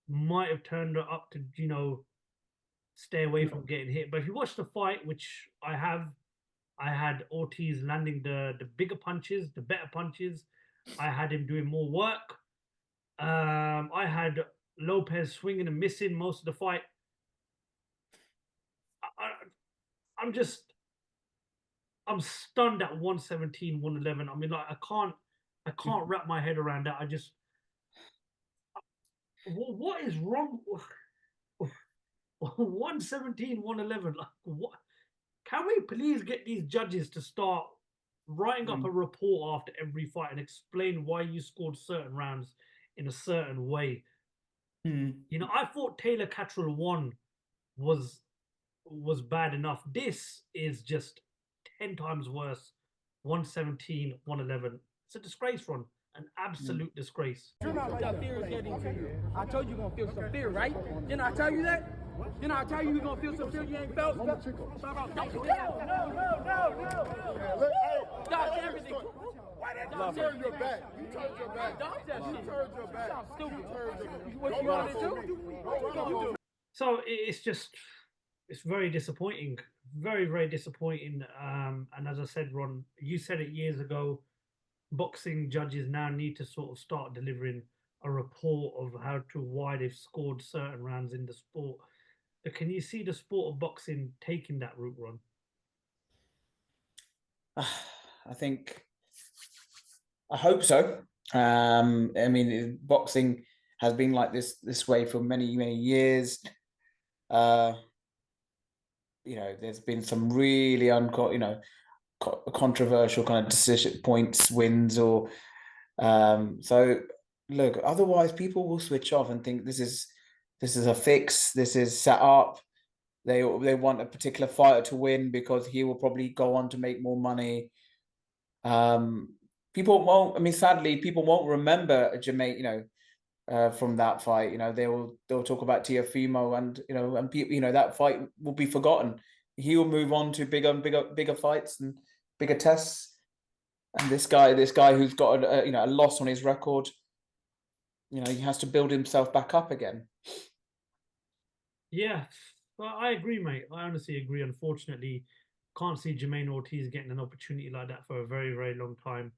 might have turned her up to stay away from getting hit. But if you watch the fight, which I had Ortiz landing the bigger punches, the better punches. I had him doing more work. I had Lopez swinging and missing most of the fight. I'm stunned at 117, 111. I mean, like, I can't wrap my head around that. What is wrong? 117, 111. Like, what? Can we please get these judges to start writing up a report after every fight and explain why you scored certain rounds in a certain way? I thought Taylor Catterall 1 was bad enough. This is just 10 times worse. 117, 111. It's a disgrace, Ron. An absolute disgrace. Fear is getting to you. I told you you're going to feel some fear, right? Didn't I tell you that? Didn't I tell you you're going to feel some fear you ain't felt? No. Stop everything. You turned your back. You turned your back. Stop that shit. You turned your back. Stop stupid. What you want to do? So it's just, it's very disappointing. Very, very disappointing. And as I said, Ron, you said it years ago. Boxing judges now need to sort of start delivering a report of why they've scored certain rounds in the sport. But can you see the sport of boxing taking that route, Ron? I think, I hope so. I mean, boxing has been like this way for many, many years. You know, there's been some really controversial kind of decision points, wins, or so. Look, otherwise people will switch off and think this is a fix. This is set up. They want a particular fighter to win because he will probably go on to make more money. People won't. I mean, sadly, people won't remember Jamaine. From that fight, they'll talk about Teofimo, and people, that fight will be forgotten. He will move on to bigger fights and bigger tests. And this guy who's got a loss on his record, he has to build himself back up again. Yeah, well, I agree, mate. I honestly agree. Unfortunately, can't see Jamaine Ortiz getting an opportunity like that for a very, very long time.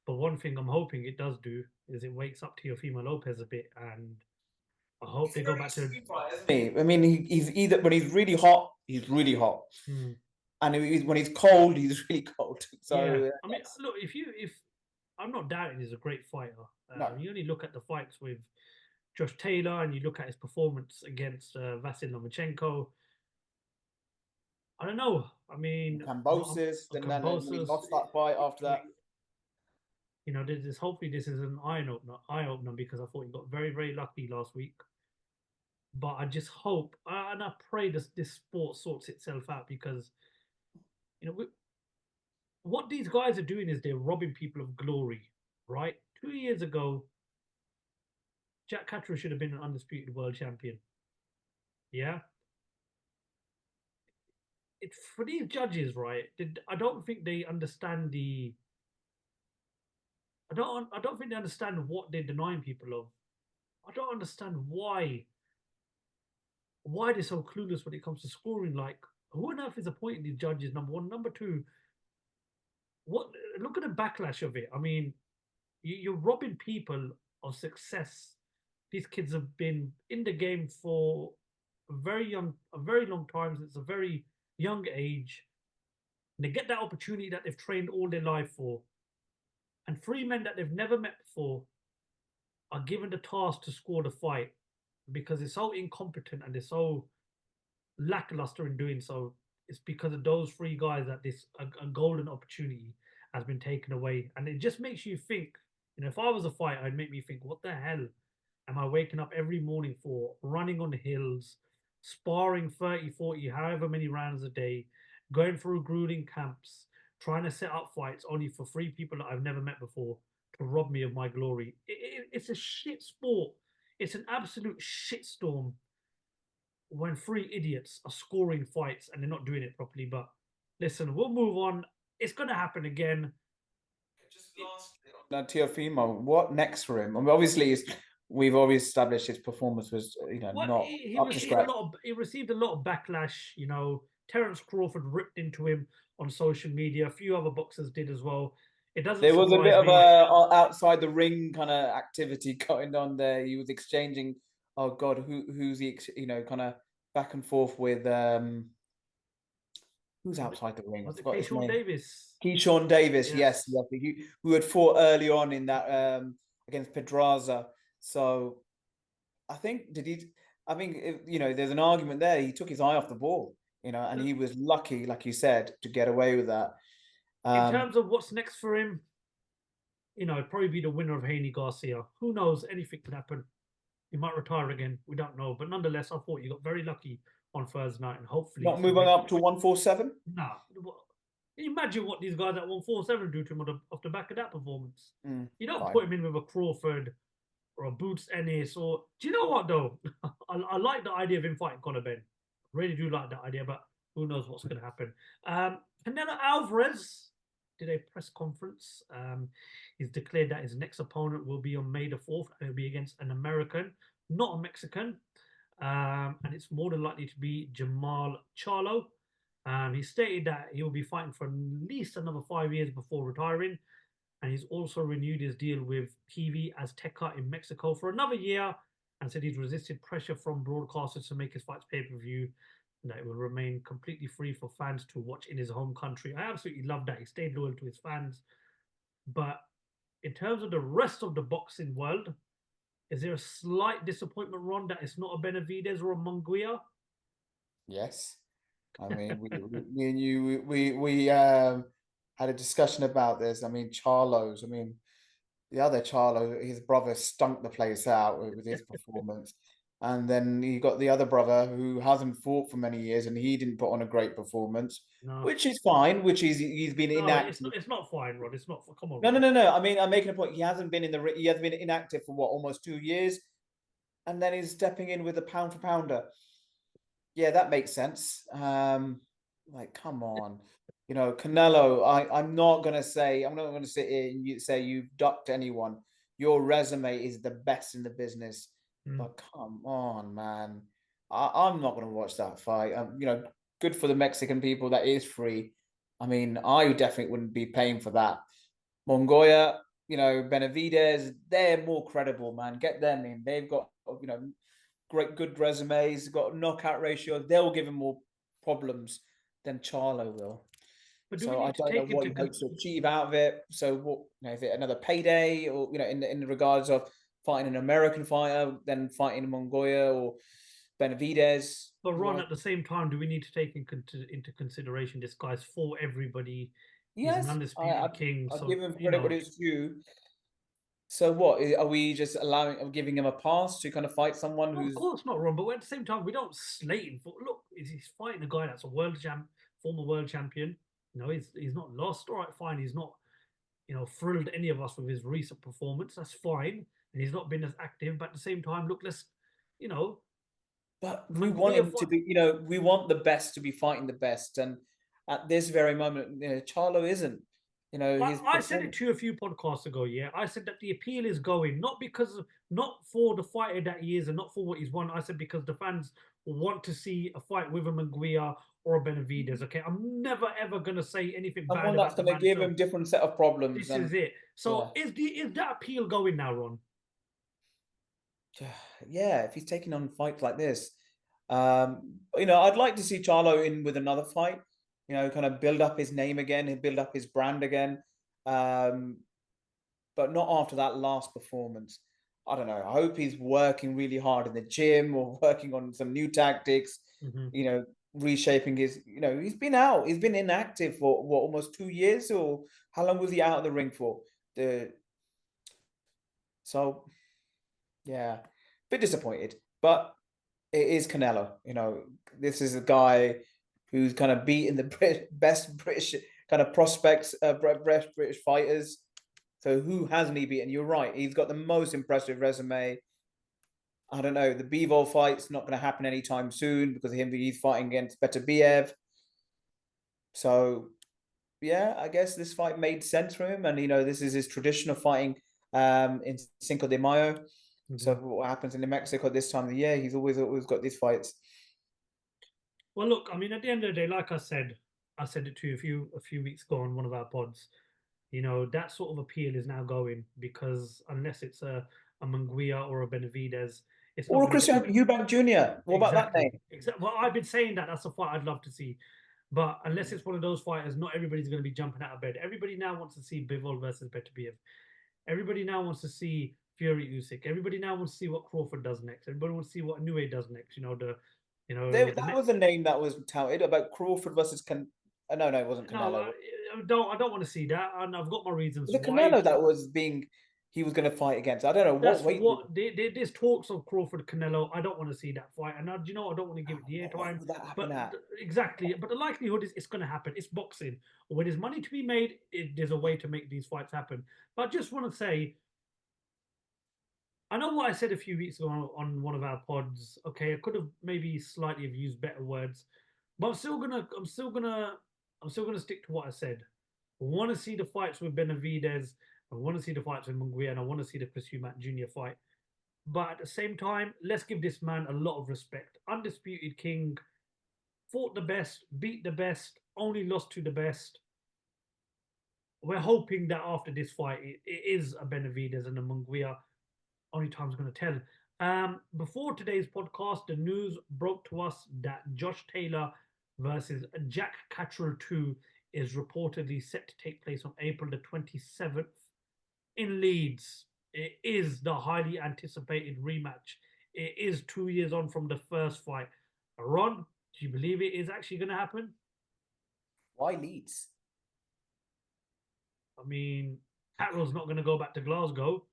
But one thing I'm hoping it does do is it wakes up Teofimo Lopez a bit, and I hope they go back to. I mean, he's either when he's really hot, Hmm. and when he's cold, he's really cold. So yeah. I mean, look, if I'm not doubting he's a great fighter. No. You only look at the fights with Josh Taylor, and you look at his performance against Vasyl Lomachenko. I don't know. I mean, Cambosis, then he lost that fight after that. Hopefully this is an eye opener because I thought he got very, very lucky last week. But I just hope and I pray this sport sorts itself out, because what these guys are doing is they're robbing people of glory, right? 2 years ago, Jack Catterall should have been an undisputed world champion. Yeah. It's for these judges, right? I don't think they understand I don't think they understand what they're denying people of. I don't understand why they're so clueless when it comes to scoring. Like, who on earth is appointing these judges? Number one, number two. Look at the backlash of it. I mean, you're robbing people of success. These kids have been in the game for a very long time. It's a very young age. And they get that opportunity that they've trained all their life for. And three men that they've never met before are given the task to score the fight because they're so incompetent and they're so lackluster in doing so. It's because of those three guys that a golden opportunity has been taken away. And it just makes you think, if I was a fighter, it'd make me think, what the hell am I waking up every morning for? Running on the hills, sparring 30, 40, however many rounds a day, going through grueling camps, trying to set up fights only for three people that I've never met before to rob me of my glory. It's a shit sport. It's an absolute shitstorm when three idiots are scoring fights and they're not doing it properly. But listen, we'll move on. It's going to happen again. Just lastly on Teofimo, what next for him? I mean, obviously, we've already established his performance was, not up to scratch. He received a lot of backlash. Terence Crawford ripped into him on social media. A few other boxers did as well. There was a bit of a outside the ring kind of activity going on there. He was exchanging, oh God, who's he? Kind of back and forth with who's outside the ring? Was it Keyshawn Davis? Keyshawn Davis, yes. Who had fought early on in that against Pedraza. So I think there's an argument there. He took his eye off the ball, and he was lucky, like you said, to get away with that. In terms of what's next for him, it'd probably be the winner of Haney Garcia. Who knows? Anything could happen. He might retire again. We don't know. But nonetheless, I thought you got very lucky on Thursday night, and hopefully not moving up to 147. No. Imagine what these guys at 147 do to him off the back of that performance. You don't put him in with a Crawford or a Boots Ennis, or do you know what though? I like the idea of him fighting Conor Benn. Really do like that idea, but who knows what's going to happen. Canelo Alvarez did a press conference. He's declared that his next opponent will be on May the 4th, and it'll be against an American, not a Mexican. and it's more than likely to be Jamal Charlo. He stated that he will be fighting for at least another 5 years before retiring, and he's also renewed his deal with TV Azteca in Mexico for another year, and said he's resisted pressure from broadcasters to make his fights pay-per-view, and that it will remain completely free for fans to watch in his home country. I absolutely love that. He stayed loyal to his fans. But in terms of the rest of the boxing world, is there a slight disappointment, Ron, that it's not a Benavidez or a Munguia? Yes. I mean, me and you, we had a discussion about this. I mean, Charlo's. I mean, the other Charlo, his brother stunk the place out with his performance, and then you got the other brother who hasn't fought for many years, and he didn't put on a great performance, No. which is fine. He's been No, inactive. it's not fine, Rod. It's not. Come on. No. I mean, I'm making a point. He hasn't been he has been inactive for what, almost 2 years, and then he's stepping in with a pound for pounder. Yeah, that makes sense. Like, come on, Canelo. I'm not gonna sit here and you say you've ducked anyone. Your resume is the best in the business, but come on, man. I'm not gonna watch that fight. Good for the Mexican people that is free. I mean, I definitely wouldn't be paying for that. Mongoya, Benavidez, they're more credible, man. Get them in. They've got, good resumes, got knockout ratios. They'll give him more problems than Charlo will. But So I don't know what he hopes to achieve out of it. So what, is it another payday, or in regards of fighting an American fighter, then fighting Mongoya or Benavidez? But Ron, at the same time, do we need to take into consideration this guy's for everybody? Yes, he's an undisputed king. I'll So, give him credit what it's due. So what are we just giving him a pass to kind of fight someone Well, who's? of course not, Ron. But at the same time, we don't slate him for. Look, he's fighting a guy that's a former world champion. He's not lost. All right, fine. He's not, thrilled any of us with his recent performance. That's fine, and he's not been as active. But at the same time, look, let's, But we want him to be, we want the best to be fighting the best, and at this very moment, Charlo isn't. I said it to you a few podcasts ago. Yeah, I said that the appeal is going not for the fighter that he is and not for what he's won. I said because the fans want to see a fight with a Munguia or a Benavidez. Okay, I'm never ever gonna say anything bad. Someone that's gonna give him different set of problems. This is it. So is that appeal going now, Ron? Yeah, if he's taking on fights like this, I'd like to see Charlo in with another fight. Kind of build up his name again and build up his brand again. But not after that last performance. I don't know. I hope he's working really hard in the gym or working on some new tactics, reshaping his, he's been out. He's been inactive for what, almost 2 years, or how long was he out of the ring for? So, yeah, bit disappointed. But it is Canelo. This is a guy who's kind of beaten the best British kind of prospects, British fighters. So who hasn't he beaten? You're right. He's got the most impressive resume. I don't know. The Bivol fight's not going to happen anytime soon because of him. He's fighting against Beterbiev. So, yeah, I guess this fight made sense for him. And, this is his traditional fighting in Cinco de Mayo. So what happens in Mexico this time of the year, he's always got these fights. Well, look, I mean, at the end of the day, like I said it to you a few weeks ago on one of our pods. That sort of appeal is now going because unless it's a Munguia or a Benavidez, it's or a Christian Eubank Jr. What about that name? Exactly. Well, I've been saying that's a fight I'd love to see, but unless it's one of those fighters, not everybody's going to be jumping out of bed. Everybody now wants to see Bivol versus Beterbiev. Everybody now wants to see Fury Usyk. Everybody now wants to see what Crawford does next. Everybody wants to see what Inoue does next. That was a name that was touted about Crawford versus no, it wasn't Canelo. No, I don't want to see that, and I've got my reasons. The Canelo that was he was going to fight against. I don't know there's talks of Crawford Canelo. I don't want to see that fight, and I don't want to give it the airtime. Exactly, but the likelihood is it's going to happen. It's boxing. When there's money to be made, there's a way to make these fights happen. But I just want to say, I know what I said a few weeks ago on one of our pods. Okay, I could have maybe slightly have used better words, but I'm still gonna stick to what I said. I want to see the fights with Benavidez. I want to see the fights with Munguia, and I want to see the Chris Eubank Jr. fight. But at the same time, let's give this man a lot of respect. Undisputed king, fought the best, beat the best, only lost to the best. We're hoping that after this fight, it is a Benavidez and a Munguia. Only time's going to tell. Before today's podcast, the news broke to us that Josh Taylor versus Jack Catterall 2 is reportedly set to take place on April the 27th in Leeds. It is the highly anticipated rematch. It is 2 years on from the first fight. Ron, do you believe it is actually going to happen? Why Leeds? I mean, Catterall's not going to go back to Glasgow.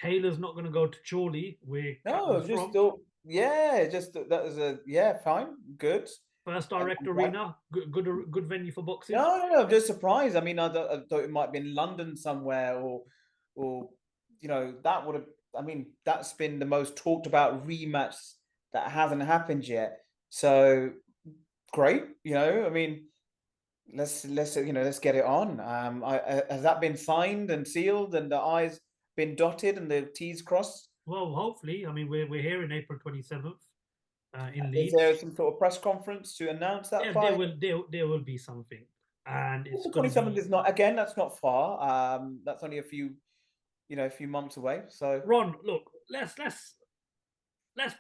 Taylor's not going to go to Chorley, where No, Catterall's just from. thought, that was fine, good. First direct And arena, good venue for boxing. No, I'm just surprised. I mean, I thought it might be in London somewhere, or that would have. I mean, that's been the most talked about rematch that hasn't happened yet. So great, I mean, let's get it on. Has that been signed and sealed, and the I's been dotted and the T's crossed? Well, hopefully. I mean, we're here in April 27th in Leeds. Is there some sort of press conference to announce that Yeah, fight? there will be something, and it's The going to 27th be. is not, again, that's not far. That's only a few months away. So Ron, look, let's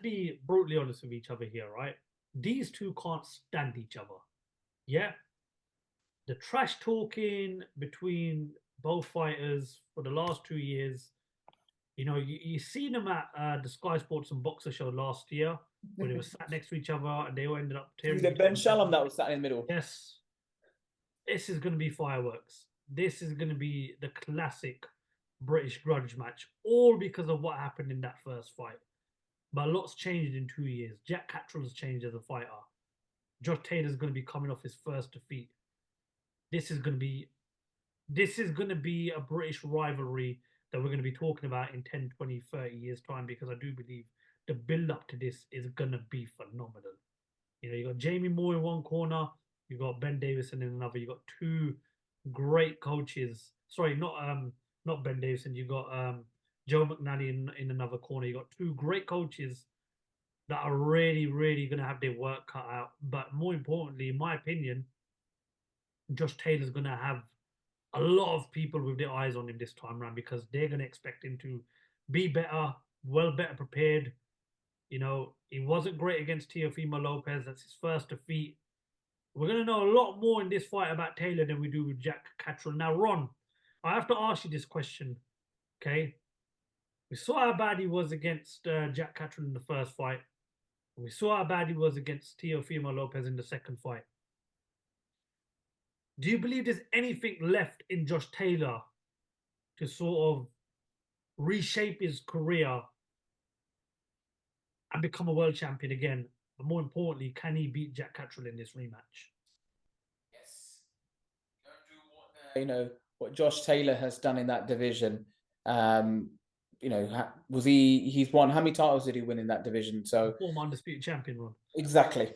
be brutally honest with each other here, right? These two can't stand each other. Yeah. The trash talking between both fighters for the last 2 years. You seen them at the Sky Sports and Boxer show last year, where they were sat next to each other and they all ended up tearing. was it Ben Shalom that was sat in the middle? Yes. This is going to be fireworks. This is going to be the classic British grudge match, all because of what happened in that first fight. But a lot's changed in 2 years. Jack Catterall's changed as a fighter. Josh Taylor's going to be coming off his first defeat. This is going to be a British rivalry that we're going to be talking about in 10, 20, 30 years' time, because I do believe the build-up to this is going to be phenomenal. You got Jamie Moore in one corner, you got Ben Davison in another. You got two great coaches. Sorry, not Ben Davison. You got Joe McNally in another corner. You got two great coaches that are really, really going to have their work cut out. But more importantly, in my opinion, Josh Taylor's going to have a lot of people with their eyes on him this time around, because they're going to expect him to be better, better prepared. He wasn't great against Teofimo Lopez. That's his first defeat. We're going to know a lot more in this fight about Taylor than we do with Jack Catterall. Now, Ron, I have to ask you this question, okay? We saw how bad he was against Jack Catterall in the first fight. We saw how bad he was against Teofimo Lopez in the second fight. Do you believe there's anything left in Josh Taylor to sort of reshape his career and become a world champion again? But more importantly, can he beat Jack Catterall in this rematch? Yes. Don't do what Josh Taylor has done in that division. Was he's won, how many titles did he win in that division? So former undisputed champion, Ron. Exactly.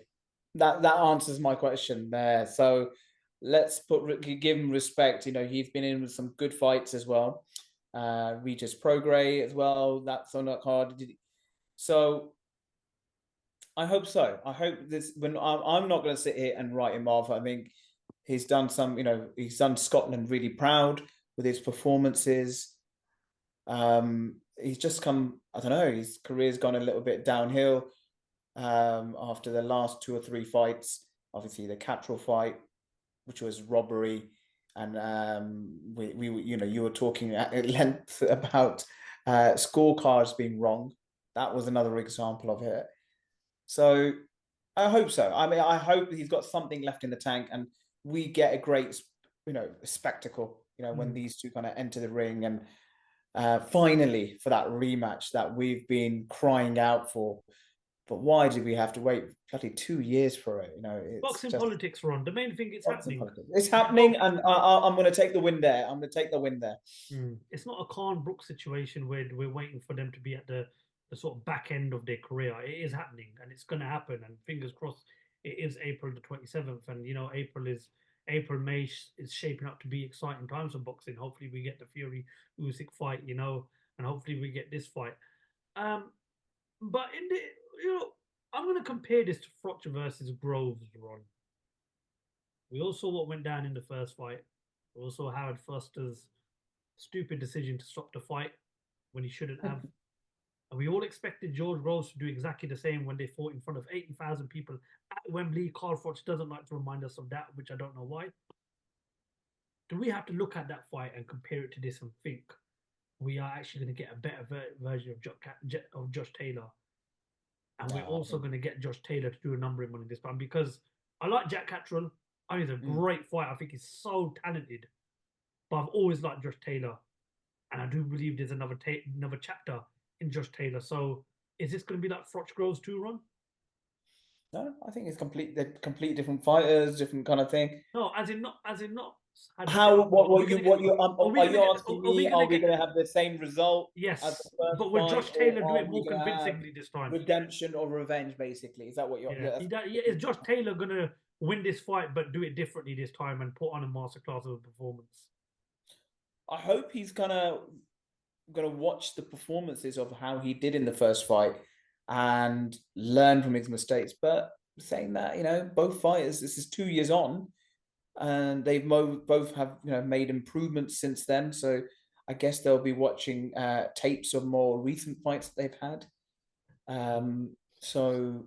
That answers my question there. So let's give him respect. He's been in with some good fights as well. Regis Prograis as well. That's on that card. So I hope so. I hope this. When I'm not going to sit here and write him off. I think he's done he's done Scotland really proud with his performances. He's just come. I don't know. His career's gone a little bit downhill after the last 2 or 3 fights. Obviously, the Catterall fight, which was robbery, and you were talking at length about scorecards being wrong. That was another example of it. So I hope so. I mean, I hope he's got something left in the tank, and we get a great, spectacle. When these two kind of enter the ring, and finally for that rematch that we've been crying out for. But why did we have to wait bloody 2 years for it? It's boxing politics, Ron. The main thing is happening. Politics. It's happening, and I'm going to take the win there. I'm going to take the win there. It's not a Khan Brooks situation where we're waiting for them to be at the sort of back end of their career. It is happening, and it's going to happen. And fingers crossed, it is April the 27th. And May is shaping up to be exciting times for boxing. Hopefully, we get the Fury Usyk fight, and hopefully we get this fight. But in the, I'm going to compare this to Froch versus Groves, Ron. We all saw what went down in the first fight. We also Howard Foster's stupid decision to stop the fight when he shouldn't have. And we all expected George Groves to do exactly the same when they fought in front of 80,000 people at Wembley. Carl Froch doesn't like to remind us of that, which I don't know why. Do we have to look at that fight and compare it to this and think we are actually going to get a better version of Josh Taylor? And we're also going to get Josh Taylor to do a numbering one in this one, because I like Jack Catterall. I think he's a great fighter. I think he's so talented. But I've always liked Josh Taylor. And I do believe there's another chapter in Josh Taylor. So is this going to be like Froch Groves too, Ron? No, I think it's they're complete different fighters, different kind of thing. No, as in not. How? What you? Are you asking me? Are we going to have the same result? Yes, as the first but will fight, Josh Taylor or do it are more we gonna have convincingly this time? Redemption or revenge, basically. Is that what you're? Is Josh Taylor going to win this fight, but do it differently this time and put on a masterclass of a performance? I hope he's gonna watch the performances of how he did in the first fight and learn from his mistakes. But saying that, both fighters, this is 2 years on, and they've both have made improvements since then. So I guess they'll be watching tapes of more recent fights that they've had. So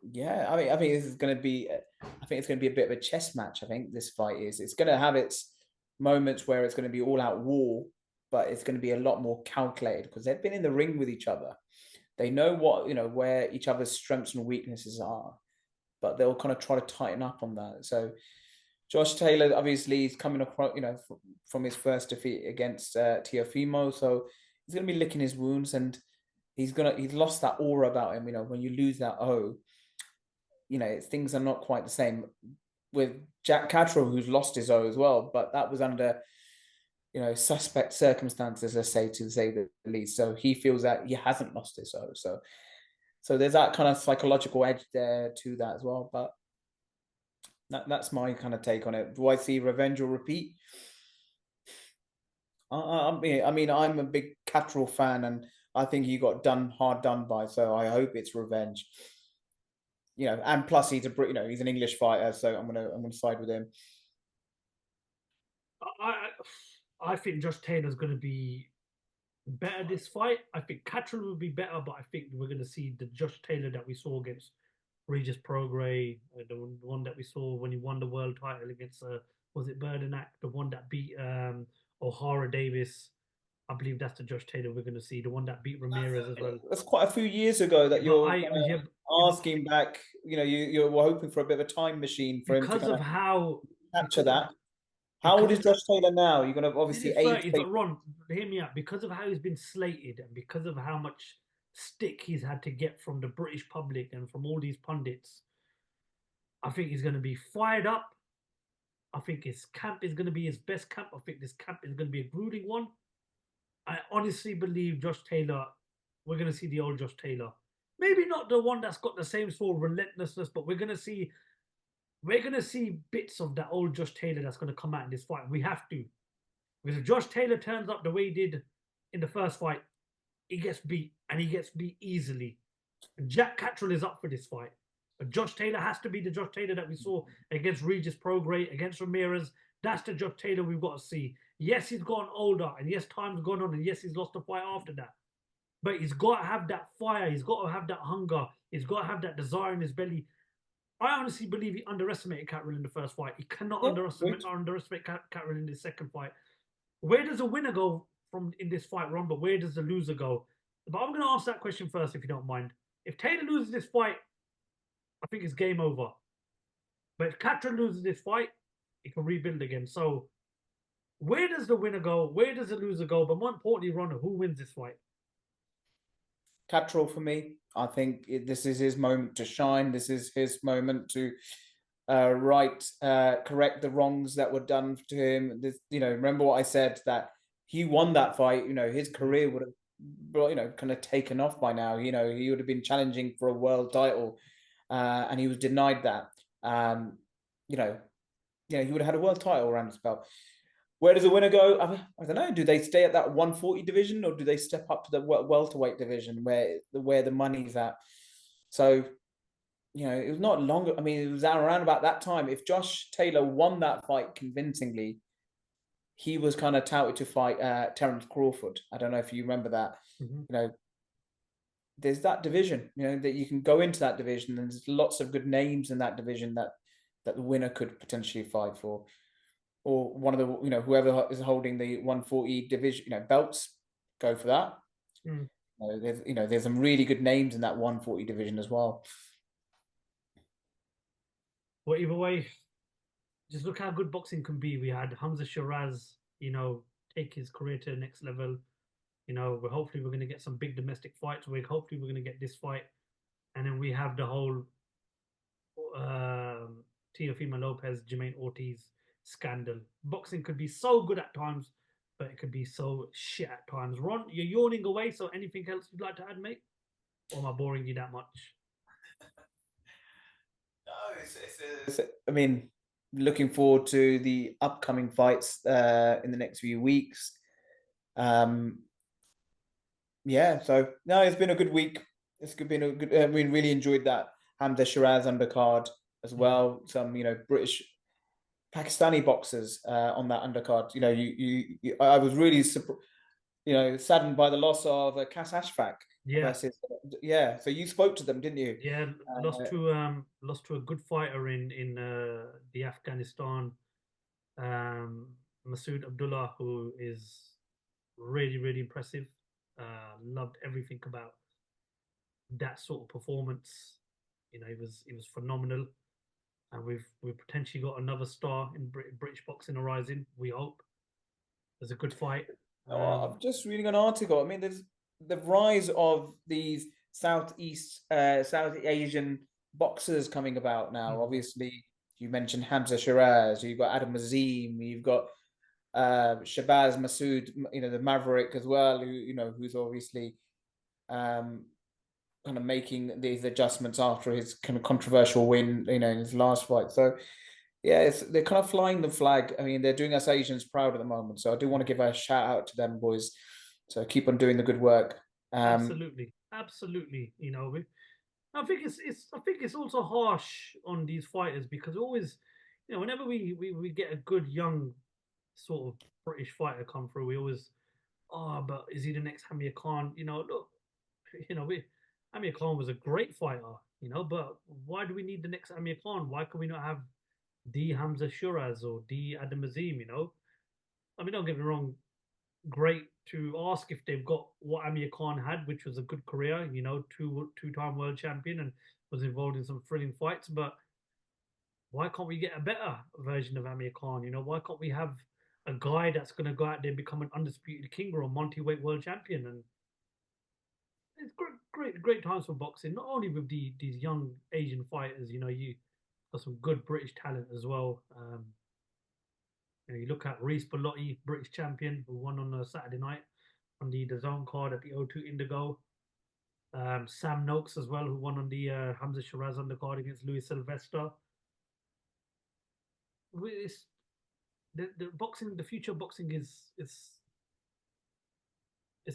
yeah, I think this is going to be. I think it's going to be a bit of a chess match. I think this fight is. It's going to have its moments where it's going to be all out war, but it's going to be a lot more calculated because they've been in the ring with each other. They know where each other's strengths and weaknesses are, but they'll kind of try to tighten up on that. So Josh Taylor obviously is coming across, from his first defeat against Teofimo, so he's going to be licking his wounds, and he's lost that aura about him. When you lose that things are not quite the same with Jack Catterall, who's lost his O as well, but that was under suspect circumstances, let's say, to say the least. So he feels that he hasn't lost his O. So there's that kind of psychological edge there to that as well. But that's my kind of take on it. Do I see revenge or repeat? I mean, I'm a big Catterall fan, and I think he got hard done by. So I hope it's revenge. And plus he's he's an English fighter, so I'm gonna side with him. I think Josh Taylor's going to be better this fight. I think Catterall will be better, but I think we're going to see the Josh Taylor that we saw against Regis Prograis, the one that we saw when he won the world title against was it Burdenak, the one that beat O'Hara Davis. I believe that's the Josh Taylor we're going to see, the one that beat Ramirez as well. That's quite a few years ago that you're asking back. You were hoping for a bit of a time machine for him to capture that. How old is Josh Taylor now? You're going to obviously age. But Ron, hear me out. Because of how he's been slated and because of how much stick he's had to get from the British public and from all these pundits, I think he's going to be fired up. I think his camp is going to be his best camp. I think this camp is going to be a brooding one. I honestly believe Josh Taylor, we're going to see the old Josh Taylor. Maybe not the one that's got the same sort of relentlessness, but we're going to see bits of that old Josh Taylor that's going to come out in this fight. We have to. Because if Josh Taylor turns up the way he did in the first fight, he gets beat, and he gets beat easily. And Jack Catterall is up for this fight. But Josh Taylor has to be the Josh Taylor that we saw against Regis Prograis, against Ramirez. That's the Josh Taylor we've got to see. Yes, he's gotten older, and yes, time's gone on, and yes, he's lost the fight after that. But he's got to have that fire. He's got to have that hunger. He's got to have that desire in his belly. I honestly believe he underestimated Catterall in the first fight. He cannot underestimate Catterall in the second fight. Where does the winner go from in this fight, Ron? But where does the loser go? But I'm going to ask that question first, if you don't mind. If Taylor loses this fight, I think it's game over. But if Catterall loses this fight, he can rebuild again. So where does the winner go? Where does the loser go? But more importantly, Ron, who wins this fight? Catterall for me. I think this is his moment to shine. This is his moment to correct the wrongs that were done to him. Remember what I said, that he won that fight. His career would have, kind of taken off by now. He would have been challenging for a world title, and he was denied that. He would have had a world title around his belt. Where does the winner go? I don't know. Do they stay at that 140 division, or do they step up to the welterweight division where the money's at? So, you know, it was not longer. I mean, it was around about that time. If Josh Taylor won that fight convincingly, he was kind of touted to fight Terence Crawford. I don't know if you remember that. Mm-hmm. You know, there's that division. You know, that you can go into that division, and there's lots of good names in that division that the winner could potentially fight for, or one of the, you know, whoever is holding the 140 division, you know, belts, go for that. Mm. There's some really good names in that 140 division as well. Well, either way, just look how good boxing can be. We had Hamzah Sheeraz, you know, take his career to the next level. You know, hopefully we're going to get some big domestic fights. Hopefully we're going to get this fight, and then we have the whole Teofimo Lopez, Jamaine Ortiz scandal. Boxing could be so good at times, but it could be so shit at times. Ron, you're yawning away. So anything else you'd like to add, mate? Or am I boring you that much? No, I mean, looking forward to the upcoming fights in the next few weeks. Yeah, so no, it's been a good week. Been a good. We really enjoyed that Hamzah Sheeraz undercard as well. Some, you know, British, Pakistani boxers on that undercard. You know, I was really saddened by the loss of Kas Ashfaq. Yeah. Versus, yeah. So you spoke to them, didn't you? Yeah, lost to a good fighter in the Afghanistan, Masood Abdullah, who is really, really impressive. Loved everything about that sort of performance. You know, it was phenomenal, and we've potentially got another star in British boxing arising. We hope. There's a good fight. I'm just reading an article. I mean, there's the rise of these South Asian boxers coming about now. Obviously, you mentioned Hamzah Sheeraz. You've got Adam Azim. You've got Shabazz Masood, you know, the Maverick as well, who's obviously kind of making these adjustments after his kind of controversial win, you know, in his last fight. So yeah, they're kind of flying the flag. I mean, they're doing us Asians proud at the moment. So I do want to give a shout out to them, boys. So keep on doing the good work. Absolutely. You know, I think it's also harsh on these fighters, because always, you know, whenever we get a good young sort of British fighter come through, we always, but is he the next Amir Khan? You know, look, you know, Amir Khan was a great fighter, you know, but why do we need the next Amir Khan? Why can we not have the Hamzah Sheeraz or the Adam Azim? You know, I mean, don't get me wrong, great to ask if they've got what Amir Khan had, which was a good career, you know, two-time world champion and was involved in some thrilling fights, but why can't we get a better version of Amir Khan? You know, why can't we have a guy that's going to go out there and become an undisputed king or a multi-weight world champion? And it's great times for boxing, not only with these young Asian fighters. You know, you got some good British talent as well. You know, you look at Reece Bellotti, British champion, who won on a Saturday night on the DAZN card at the O2 Indigo. Sam Noakes as well, who won on the Hamzah Sheeraz undercard against Louis Sylvester. The boxing, the future of boxing is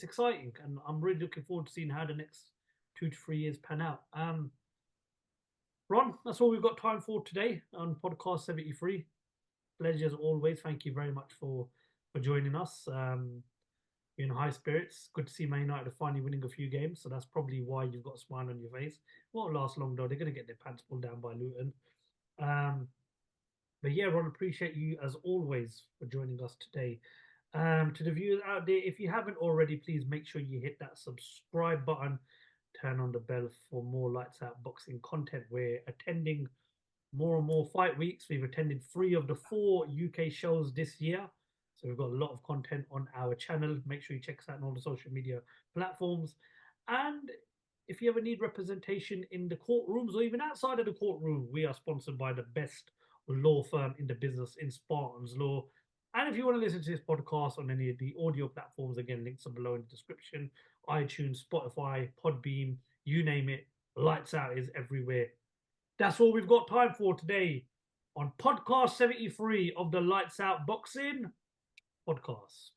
exciting, and I'm really looking forward to seeing how the next 2 to 3 years pan out. Ron, that's all we've got time for today on podcast 73. Pleasure as always. Thank you very much for joining us. You're in high spirits. Good to see Man United finally winning a few games, so that's probably why you've got a smile on your face. Won't last long though. They're going to get their pants pulled down by Luton. But yeah, Ron, appreciate you as always for joining us today. To the viewers out there, if you haven't already, please make sure you hit that subscribe button, turn on the bell for more Lights Out boxing content. We're attending more and more fight weeks. We've attended 3 of the 4 UK shows this year, so we've got a lot of content on our channel. Make sure you check us out on all the social media platforms. And if you ever need representation in the courtrooms or even outside of the courtroom, we are sponsored by the best law firm in the business in Spartans Law. And if you want to listen to this podcast on any of the audio platforms, again, links are below in the description. iTunes, Spotify, Podbean, you name it. Lights Out is everywhere. That's all we've got time for today on podcast 73 of the Lights Out Boxing podcast.